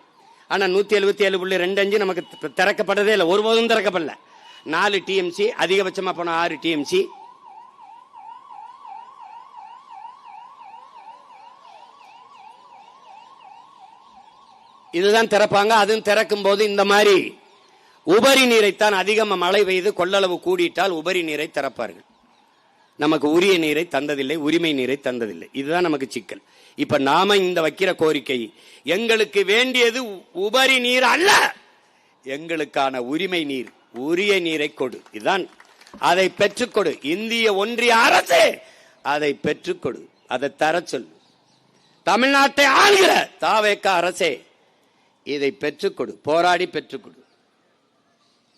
ஆனா 177.25 நமக்கு திறக்கப்படவே இல்லை, ஒருபோதும் திறக்கப்படல. 4 TMC அதிகபட்சமா போன 6 TMC. இதுதான் திறப்பாங்க. அதுவும் திறக்கும் போது இந்த மாதிரி உபரி நீரைத்தான், அதிகமா மழை பெய்து கொள்ளளவு கூடிட்டால் உபரி நீரை திறப்பார்கள். நமக்கு உரிய நீரை தந்ததில்லை, உரிமை நீரை தந்ததில்லை. இதுதான் நமக்கு சிக்கல். இப்ப நாம இந்த வைக்கிற கோரிக்கை, எங்களுக்கு வேண்டியது உபரி நீர் அல்ல, எங்களுக்கான உரிமை நீர், உரிய நீரை கொடு. இதுதான். அதை பெற்றுக்கொடு. இந்திய ஒன்றிய அரசு அதை பெற்றுக்கொடு, அதை தர சொல். தமிழ்நாட்டை ஆளுகிற தாவேக அரசே இதை பெற்றுக்கொடு, போராடி பெற்றுக்கொடு.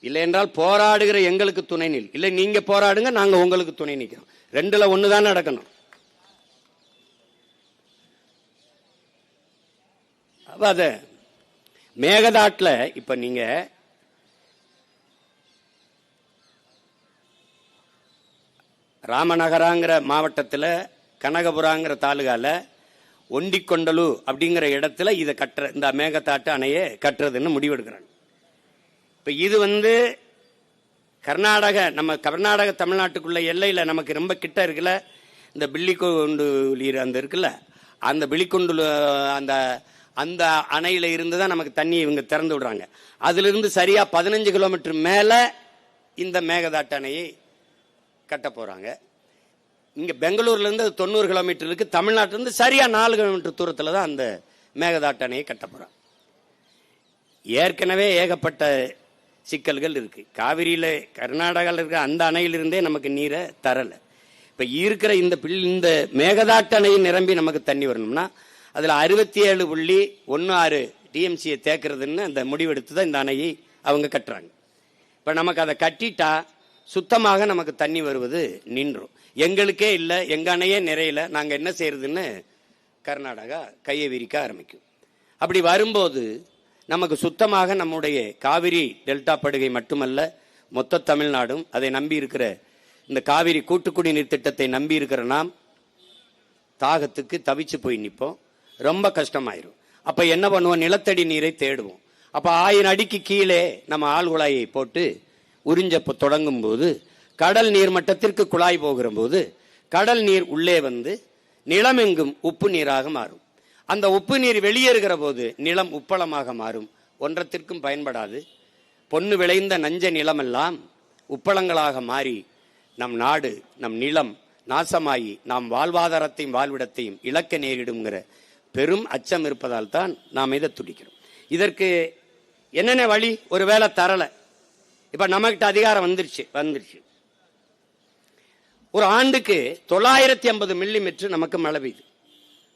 இல்லை என்றால் போராடுகிற எங்களுக்கு துணை நில். இல்லை நீங்க போராடுங்க, நாங்க உங்களுக்கு துணை நிற்கிறோம். 2ல 1 தான் நடக்கணும். அத மேகதாட்டுல இப்ப நீங்க ராமநகராங்கிற மாவட்டத்தில் கனகபுராங்கிற தாலுகால ஒண்டிக்கொண்டலு அப்படிங்கிற இடத்துல இதை கட்டுற, இந்த மேகதாட்டு அணையை கட்டுறதுன்னு முடிவெடுக்கிறாங்க. இப்ப இது கர்நாடக, நம்ம கர்நாடக தமிழ்நாட்டுக்குள்ள எல்லையில நமக்கு ரொம்ப கிட்ட இருக்குல்ல, இந்த பில்லிக்கொண்டு அந்த இருக்குல்ல, அந்த பில்லிக்கொண்டு அந்த அந்த அணையில இருந்து தான் நமக்கு தண்ணி இவங்க திறந்து விடுறாங்க. அதுல இருந்து சரியா 15 கிலோமீட்டர் மேல இந்த மேகதாட்டு அணையை கட்ட போறாங்க. இங்க பெங்களூர்ல இருந்து 90 கிலோமீட்டர் இருக்கு. தமிழ்நாட்டில இருந்து சரியா 4 கிலோமீட்டர் தூரத்துல தான் அந்த மேகதாட்டு அணையை கட்ட போறாங்க. ஏற்கனவே ஏகப்பட்ட சிக்கல்கள் இருக்கு. காவிரியில கர்நாடகாவில் இருக்கிற அந்த அணையிலிருந்தே நமக்கு நீரை தரல. இப்ப இருக்கிற இந்த மேகதாட்டு அணையை நிரம்பி நமக்கு தண்ணி வரணும்னா அதுல 67.16 TMC தேக்கிறதுன்னு அந்த முடிவெடுத்து தான் இந்த அணையை அவங்க கட்டுறாங்க. இப்ப நமக்கு அதை கட்டிட்டா சுத்தமாக நமக்கு தண்ணி வருவது நின்றும். எங்களுக்கே இல்லை, எங்க அணையே நிறையல, நாங்க என்ன செய்யறதுன்னு கர்நாடகா கையை விரிக்க ஆரம்பிக்கும். அப்படி வரும்போது நமக்கு சுத்தமாக நம்முடைய காவிரி டெல்டா படுகை மட்டுமல்ல, மொத்த தமிழ்நாடும் அதை நம்பி இருக்கிற இந்த காவிரி கூட்டுக்குடிநீர் திட்டத்தை நம்பி இருக்கிற நாம் தாகத்துக்கு தவிச்சு போய் நிற்போம். ரொம்ப கஷ்டமாயிரும். அப்ப என்ன பண்ணுவோம், நிலத்தடி நீரை தேடுவோம். அப்ப 1000 அடிக்கு கீழே நம்ம ஆழ்குழாயை போட்டு உறிஞ்ச தொடங்கும் போது கடல் நீர் மட்டத்திற்கு குழாய் போகிற போது கடல் நீர் உள்ளே வந்து நிலமெங்கும் உப்பு நீராக மாறும். அந்த உப்பு நீர் வெளியேறுகிற போது நிலம் உப்பளமாக மாறும். ஒன்றத்திற்கும் பயன்படாது. பொன்னு விளைந்த நஞ்ச நிலமெல்லாம் உப்பளங்களாக மாறி நம் நாடு, நம் நிலம் நாசமாகி நாம் வாழ்வாதாரத்தையும் வாழ்விடத்தையும் இழக்க நேரிடுங்கிற பெரும் அச்சம் இருப்பதால் தான் நாம் இதை துடிக்கிறோம். இதற்கு என்னென்ன வழி? ஒருவேளை தரல, இப்ப நமக்கிட்ட அதிகாரம் வந்துருச்சு. ஒரு ஆண்டுக்கு 950 மில்லிமீட்டர் நமக்கு மழை பெய்யுது.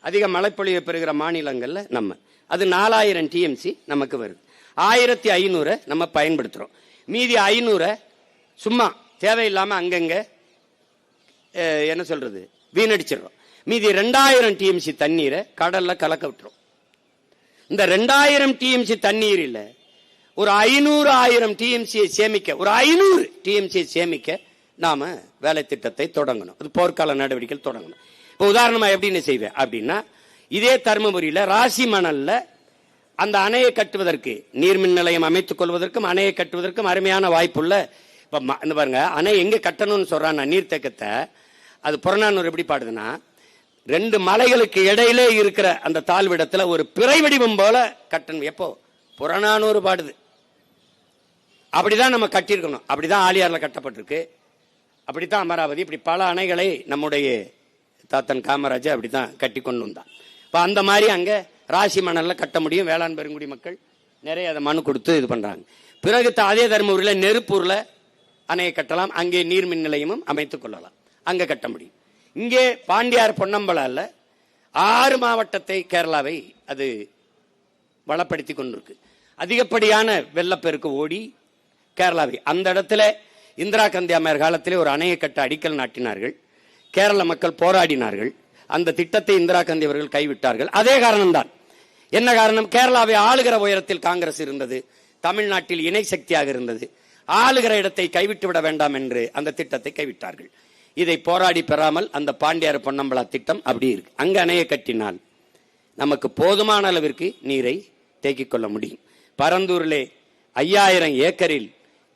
அதிக மழைப்பொழிவை பெறுகிற மாநிலங்கள்ல நம்ம அது 4000 டிஎம்சி நமக்கு வருது. 1500 நம்ம பயன்படுத்துறோம். மீதி 500 சும்மா தேவையில்லாம அங்கங்க என்ன சொல்றது வீணடிச்சிடறோம். மீதி 2000 டிஎம்சி தண்ணீரை கடல்ல கலக்க விட்டுரும். இந்த 2000 டிஎம்சி தண்ணீரில் ஒரு 500,000 டிஎம்சியை சேமிக்க, ஒரு 500 டிஎம்சியை சேமிக்க நாம வேலை திட்டத்தை தொடங்கணும். அது போர்க்கால நடவடிக்கைகள் தொடங்கணும். இப்போ உதாரணமா எப்படின்னு செய்வேன் அப்படின்னா, இதே தருமபுரியில ராசி மணல்ல அந்த அணையை கட்டுவதற்கு, நீர்மின் நிலையம் அமைத்துக் கொள்வதற்கும் அணையை கட்டுவதற்கும் அருமையான வாய்ப்புள்ள. இப்ப பாருங்க, அணை எங்க கட்டணும்னு சொல்றான் நீர்த்தேக்கத்தை, அது புறநானூறு எப்படி பாடுதுன்னா, 2 மலைகளுக்கு இடையிலே இருக்கிற அந்த தாழ்விடத்துல ஒரு பிறை வடிவம் போல கட்டணும். எப்போ புறநானூறு பாடுது. அப்படிதான் நம்ம கட்டியிருக்கணும். அப்படிதான் ஆலியார்ல கட்டப்பட்டிருக்கு. அப்படித்தான் அமராவதி, இப்படி பல அணைகளை நம்முடைய தாத்தன் காமராஜர் அப்படித்தான் கட்டி கொண்டு வந்தான். இப்ப அந்த மாதிரி அங்க ராசி மணல்ல கட்ட முடியும். வேளாண் பெருங்குடி மக்கள் நிறைய அதை மனு கொடுத்து இது பண்றாங்க. பிறகு அதே தருமபுரியில நெருப்பூர்ல அணையை கட்டலாம். அங்கே நீர்மின் நிலையமும் அமைத்துக் கொள்ளலாம். அங்க கட்ட முடியும். இங்கே பாண்டியார் பொன்னம்பலால 6 மாவட்டத்தை கேரளாவை அது வளப்படுத்தி கொண்டிருக்கு. அதிகப்படியான வெள்ளப்பெருக்கு ஓடி கேரளாவை அந்த இடத்துல இந்திரா காந்தி அம்மையார் காலத்திலே ஒரு அணையை கட்ட அடிக்கல் நாட்டினார்கள். கேரள மக்கள் போராடினார்கள். அந்த திட்டத்தை இந்திரா காந்தி அவர்கள் கைவிட்டார்கள். அதே காரணம்தான். என்ன காரணம்? கேரளாவை ஆளுகிற உயரத்தில் காங்கிரஸ் இருந்தது. தமிழ்நாட்டில் இணை சக்தியாக இருந்தது. ஆளுகிற இடத்தை கைவிட்டு விட வேண்டாம் என்று அந்த திட்டத்தை கைவிட்டார்கள். இதை போராடி பெறாமல் அந்த பாண்டியார் பொன்னம்பலா திட்டம் அப்படி இருக்கு. அங்க அணையை கட்டினால் நமக்கு போதுமான அளவிற்கு நீரை தேக்கிக் கொள்ள முடியும். பரந்தூரிலே 5000 ஏக்கரில்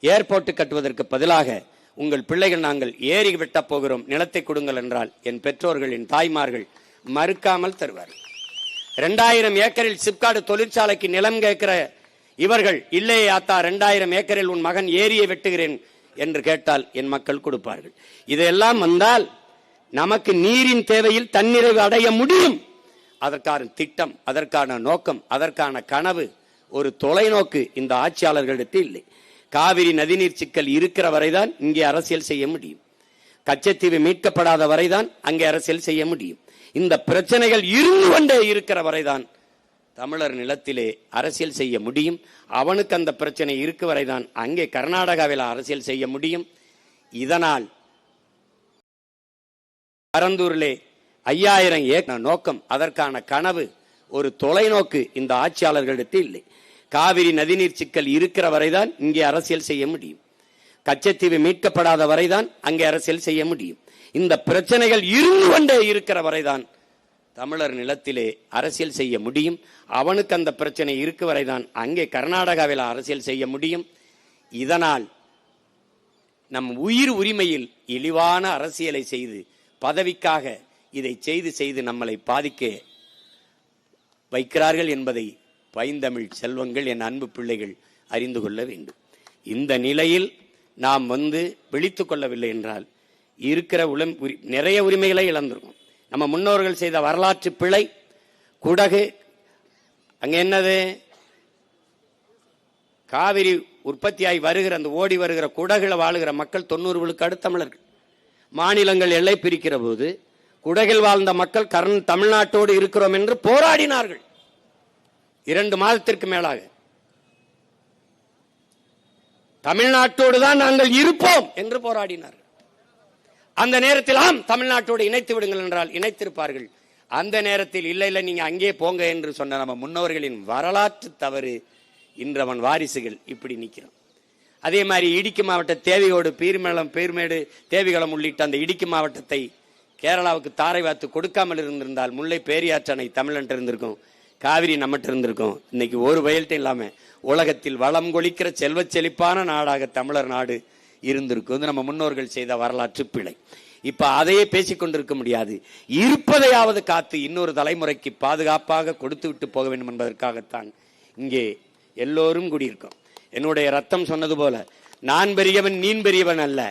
ஏர்போர்ட் கட்டுவதற்கு பதிலாக உங்கள் பிள்ளைகள் நாங்கள் ஏறி வெட்ட போகிறோம், நிலத்தை கொடுங்கள் என்றால் என் பெற்றோர்களின் தாய்மார்கள் மறுக்காமல் தருவார்கள். 2000 ஏக்கரில் சிப்காடு தொழிற்சாலைக்கு நிலம் கேட்கிற இவர்கள், இல்லையே ஆத்தா 2000 ஏக்கரில் உன் மகன் ஏரியை வெட்டுகிறேன் என்று கேட்டால் என் மக்கள் கொடுப்பார்கள். இதெல்லாம் வந்தால் நமக்கு நீரின் தேவையில் தன்னிறைவு அடைய முடியும். அதற்கான திட்டம், அதற்கான நோக்கம், அதற்கான கனவு, ஒரு தொலைநோக்கு இந்த ஆட்சியாளர்களிடத்தில் இல்லை. காவிரி நதிநீர் சிக்கல் இருக்கிற வரைதான் இங்கே அரசியல் செய்ய முடியும். கச்சத்தீவு மீட்கப்படாத வரைதான் அங்கே அரசியல் செய்ய முடியும். இந்த பிரச்சனைகள் இருந்து கொண்டே இருக்கிற வரைதான் தமிழர் நிலத்திலே அரசியல் செய்ய முடியும். அவனுக்கு அந்த பிரச்சனை இருக்க வரைதான் அங்கே கர்நாடகாவில் அரசியல் செய்ய முடியும். இதனால் பரந்தூரிலே 5000 ஏக்கர் நோக்கம், அதற்கான கனவு, ஒரு தொலைநோக்கு இந்த ஆட்சியாளர்களிடத்தில் இல்லை. காவிரி நதிநீர் சிக்கல் இருக்கிற வரைதான் இங்கே அரசியல் செய்ய முடியும். கச்சத்தீவு மீட்கப்படாத வரைதான் அங்கே அரசியல் செய்ய முடியும். இந்த பிரச்சனைகள் இருந்து கொண்டே இருக்கிற வரைதான் தமிழர் நிலத்திலே அரசியல் செய்ய முடியும். அவனுக்கு அந்த பிரச்சனை இருக்க வரைதான் அங்கே கர்நாடகாவில் அரசியல் செய்ய முடியும். இதனால் நம் உயிர் உரிமையில் இழிவான அரசியலை செய்து பதவிக்காக இதை செய்து நம்மளை பாதிக்க வைக்கிறார்கள் என்பதை பைந்தமிழ் செல்வங்கள், என் அன்பு பிள்ளைகள் அறிந்து கொள்ள வேண்டும். இந்த நிலையில் நாம் விழித்துக் கொள்ளவில்லை என்றால் இருக்கிற நிறைய உரிமைகளை இழந்திருக்கும். நம்ம முன்னோர்கள் செய்த வரலாற்று பிழை. குடகு அங்க என்னது, காவிரி உற்பத்தியாகி வருகிற அந்த ஓடி வருகிற குடகுல வாழுகிற மக்கள் 90 விழுக்காடு தமிழர்கள். மாநிலங்கள் எல்லை பிரிக்கிற போது குடகில் வாழ்ந்த மக்கள் தமிழ்நாட்டோடு இருக்கிறோம் என்று போராடினார்கள். 2 மாதத்திற்கு மேலாக தமிழ்நாட்டோடு தான் நாங்கள் இருப்போம் என்று போராடினார்கள். அந்த நேரத்தில் ஆம் தமிழ்நாட்டோடு இணைத்து விடுங்கள் என்றால் இணைத்திருப்பார்கள். அந்த நேரத்தில் இல்லை நீங்க அங்கே போங்க என்று சொன்ன நம்ம முன்னோர்களின் வரலாற்று தவறு இன்றவன் வாரிசுகள் இப்படி நிற்கிறோம். அதே மாதிரி இடுக்கி மாவட்ட தேவையோடு பீர்மேடு தேவிகளம் உள்ளிட்ட அந்த இடுக்கி மாவட்டத்தை கேரளாவுக்கு தாரை வாத்து கொடுக்காமல் இருந்திருந்தால் முல்லை பேரியாற்றணை தமிழன் இருந்திருக்கும், காவிரி நம்மகிட்ட இருந்திருக்கும். இன்னைக்கு ஒரு வயல்கிட்ட இல்லாம உலகத்தில் வளம் கொளிக்கிற செல்வ செழிப்பான நாடாக தமிழர் நாடு இருந்திருக்கும். நம்ம முன்னோர்கள் செய்த வரலாற்று பிழை. இப்ப அதையே பேசிக்கொண்டிருக்க முடியாது. இருப்பதையாவது காத்து இன்னொரு தலைமுறைக்கு பாதுகாப்பாக கொடுத்து விட்டு போக வேண்டும் என்பதற்காகத்தான் இங்கே எல்லோரும் கூடியிருக்கோம். என்னுடைய ரத்தம் சொன்னது போல நான் பெரியவன் நீ பெரியவன் அல்ல,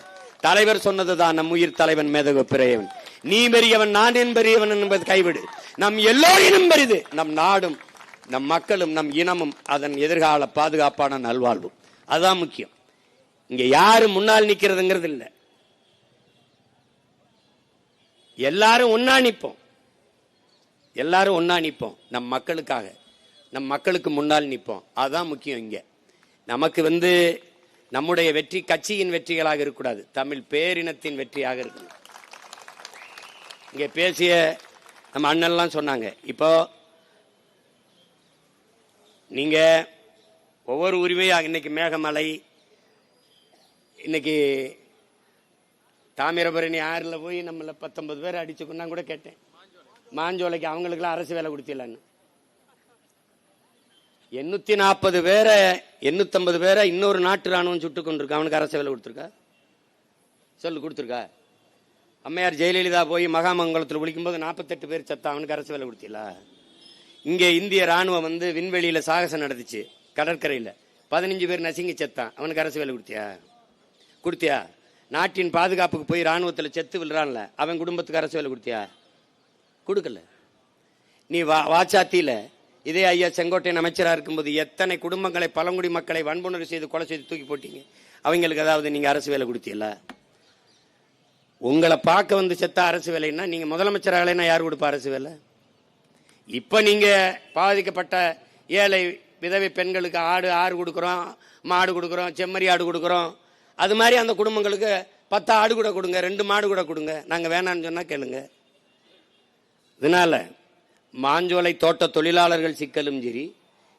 தலைவர் சொன்னதுதான் நம் உயிர் தலைவன் மேதகு பெரியவன். நீ பெரியவன் நான் என் பெரியவன் என்பது கைவிடு. நம் எல்லோரினும் பெரிது நம் நாடும் நம் மக்களும் நம் இனமும் அதன் எதிர்கால பாதுகாப்பான நல்வாழ்வும். அதுதான் முக்கியம். இங்க யாரு முன்னால் நிக்கிறதுங்கிறது இல்ல, எல்லாரும் ஒன்னா நிப்போம், எல்லாரும் ஒன்னா நிப்போம். நம் மக்களுக்காக, நம் மக்களுக்கு முன்னால் நிப்போம். அதுதான் முக்கியம். இங்க நமக்கு நம்முடைய வெற்றி கட்சியின் வெற்றிகளாக இருக்கக்கூடாது, தமிழ் பேரினத்தின் வெற்றியாக இருக்கணும். இங்க பேசிய நம்ம அண்ணன்லாம் சொன்னாங்க. இப்போ நீங்க ஒவ்வொரு உரிமையாக இன்னைக்கு மேகமலை, இன்னைக்கு தாமிரபரணி ஆறுல போய் நம்மள 19 பேர் அடிச்சுக்கொண்டா கூட கேட்டேன். மாஞ்சோலைக்கு அவங்களுக்குலாம் அரசு வேலை கொடுத்திடலான்னு 840 பேரை 850 பேரை இன்னொரு நாட்டு ராணுவம் சுட்டு கொண்டிருக்கா. அவனுக்கு அரசு வேலை கொடுத்துருக்கா? சொல்லு, கொடுத்துருக்கா? அம்மையார் ஜெயலலிதா போய் மகாமங்கலத்தில் விழிக்கும்போது 48 பேர் சத்தா. அவனுக்கு அரசு வேலை கொடுத்தீங்களா? இங்கே இந்திய ராணுவம் விண்வெளியில சாகசம் நடந்துச்சு, கடற்கரையில் 15 பேர் நசுங்கி செத்தான். அவனுக்கு அரசு வேலை கொடுத்தியா? நாட்டின் பாதுகாப்புக்கு போய் ராணுவத்தில் செத்து விழுறான்ல, அவன் குடும்பத்துக்கு அரசு வேலை கொடுக்கல. நீ வாச்சாத்தியில இதே ஐயா செங்கோட்டையன் அமைச்சராக இருக்கும்போது எத்தனை குடும்பங்களை, பழங்குடி மக்களை வன்புணர்வு செய்து கொலை செய்து தூக்கி போட்டீங்க. அவங்களுக்கு ஏதாவது நீங்க அரசு வேலை கொடுத்தீங்களா? உங்களை பார்க்க செத்த அரசு வேலைன்னா நீங்க முதலமைச்சராகலைன்னா யார் கொடுப்பா அரசு வேலை? இப்ப நீங்க பாதிக்கப்பட்ட ஏழை விதவை பெண்களுக்கு ஆடு கொடுக்குறோம், மாடு கொடுக்குறோம், செம்மறி ஆடு கொடுக்குறோம். அது மாதிரி அந்த குடும்பங்களுக்கு 10 ஆடு கூட கொடுங்க, 2 மாடு கூட கொடுங்க. நாங்க வேணான்னு சொன்னா கேளுங்க. இதனால மாஞ்சோலை தோட்ட தொழிலாளர்கள் சிக்கலும் சரி,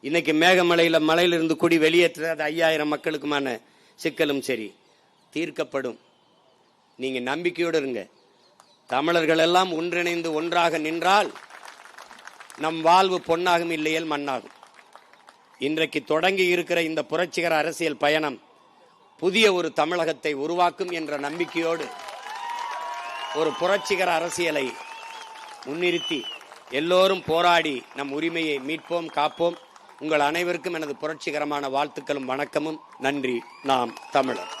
இன்னைக்கு மேகமலையில மலையிலிருந்து குடி வெளியேற்றாத 5000 மக்களுக்குமான சிக்கலும் சரி தீர்க்கப்படும். நீங்க நம்பிக்கையோடு இருங்க. தமிழர்கள் எல்லாம் ஒன்றிணைந்து ஒன்றாக நின்றால் நம் வாழ்வு பொன்னாகும், இல்லையேல் மண்ணாகும். இன்றைக்கு தொடங்கி இருக்கிற இந்த புரட்சிகர அரசியல் பயணம் புதிய ஒரு தமிழகத்தை உருவாக்கும் என்ற நம்பிக்கையோடு ஒரு புரட்சிகர அரசியலை முன்னிறுத்தி எல்லோரும் போராடி நம் உரிமையை மீட்போம், காப்போம். உங்கள் அனைவருக்கும் எனது புரட்சிகரமான வாழ்த்துக்களும் வணக்கமும். நன்றி. நாம் தமிழர்.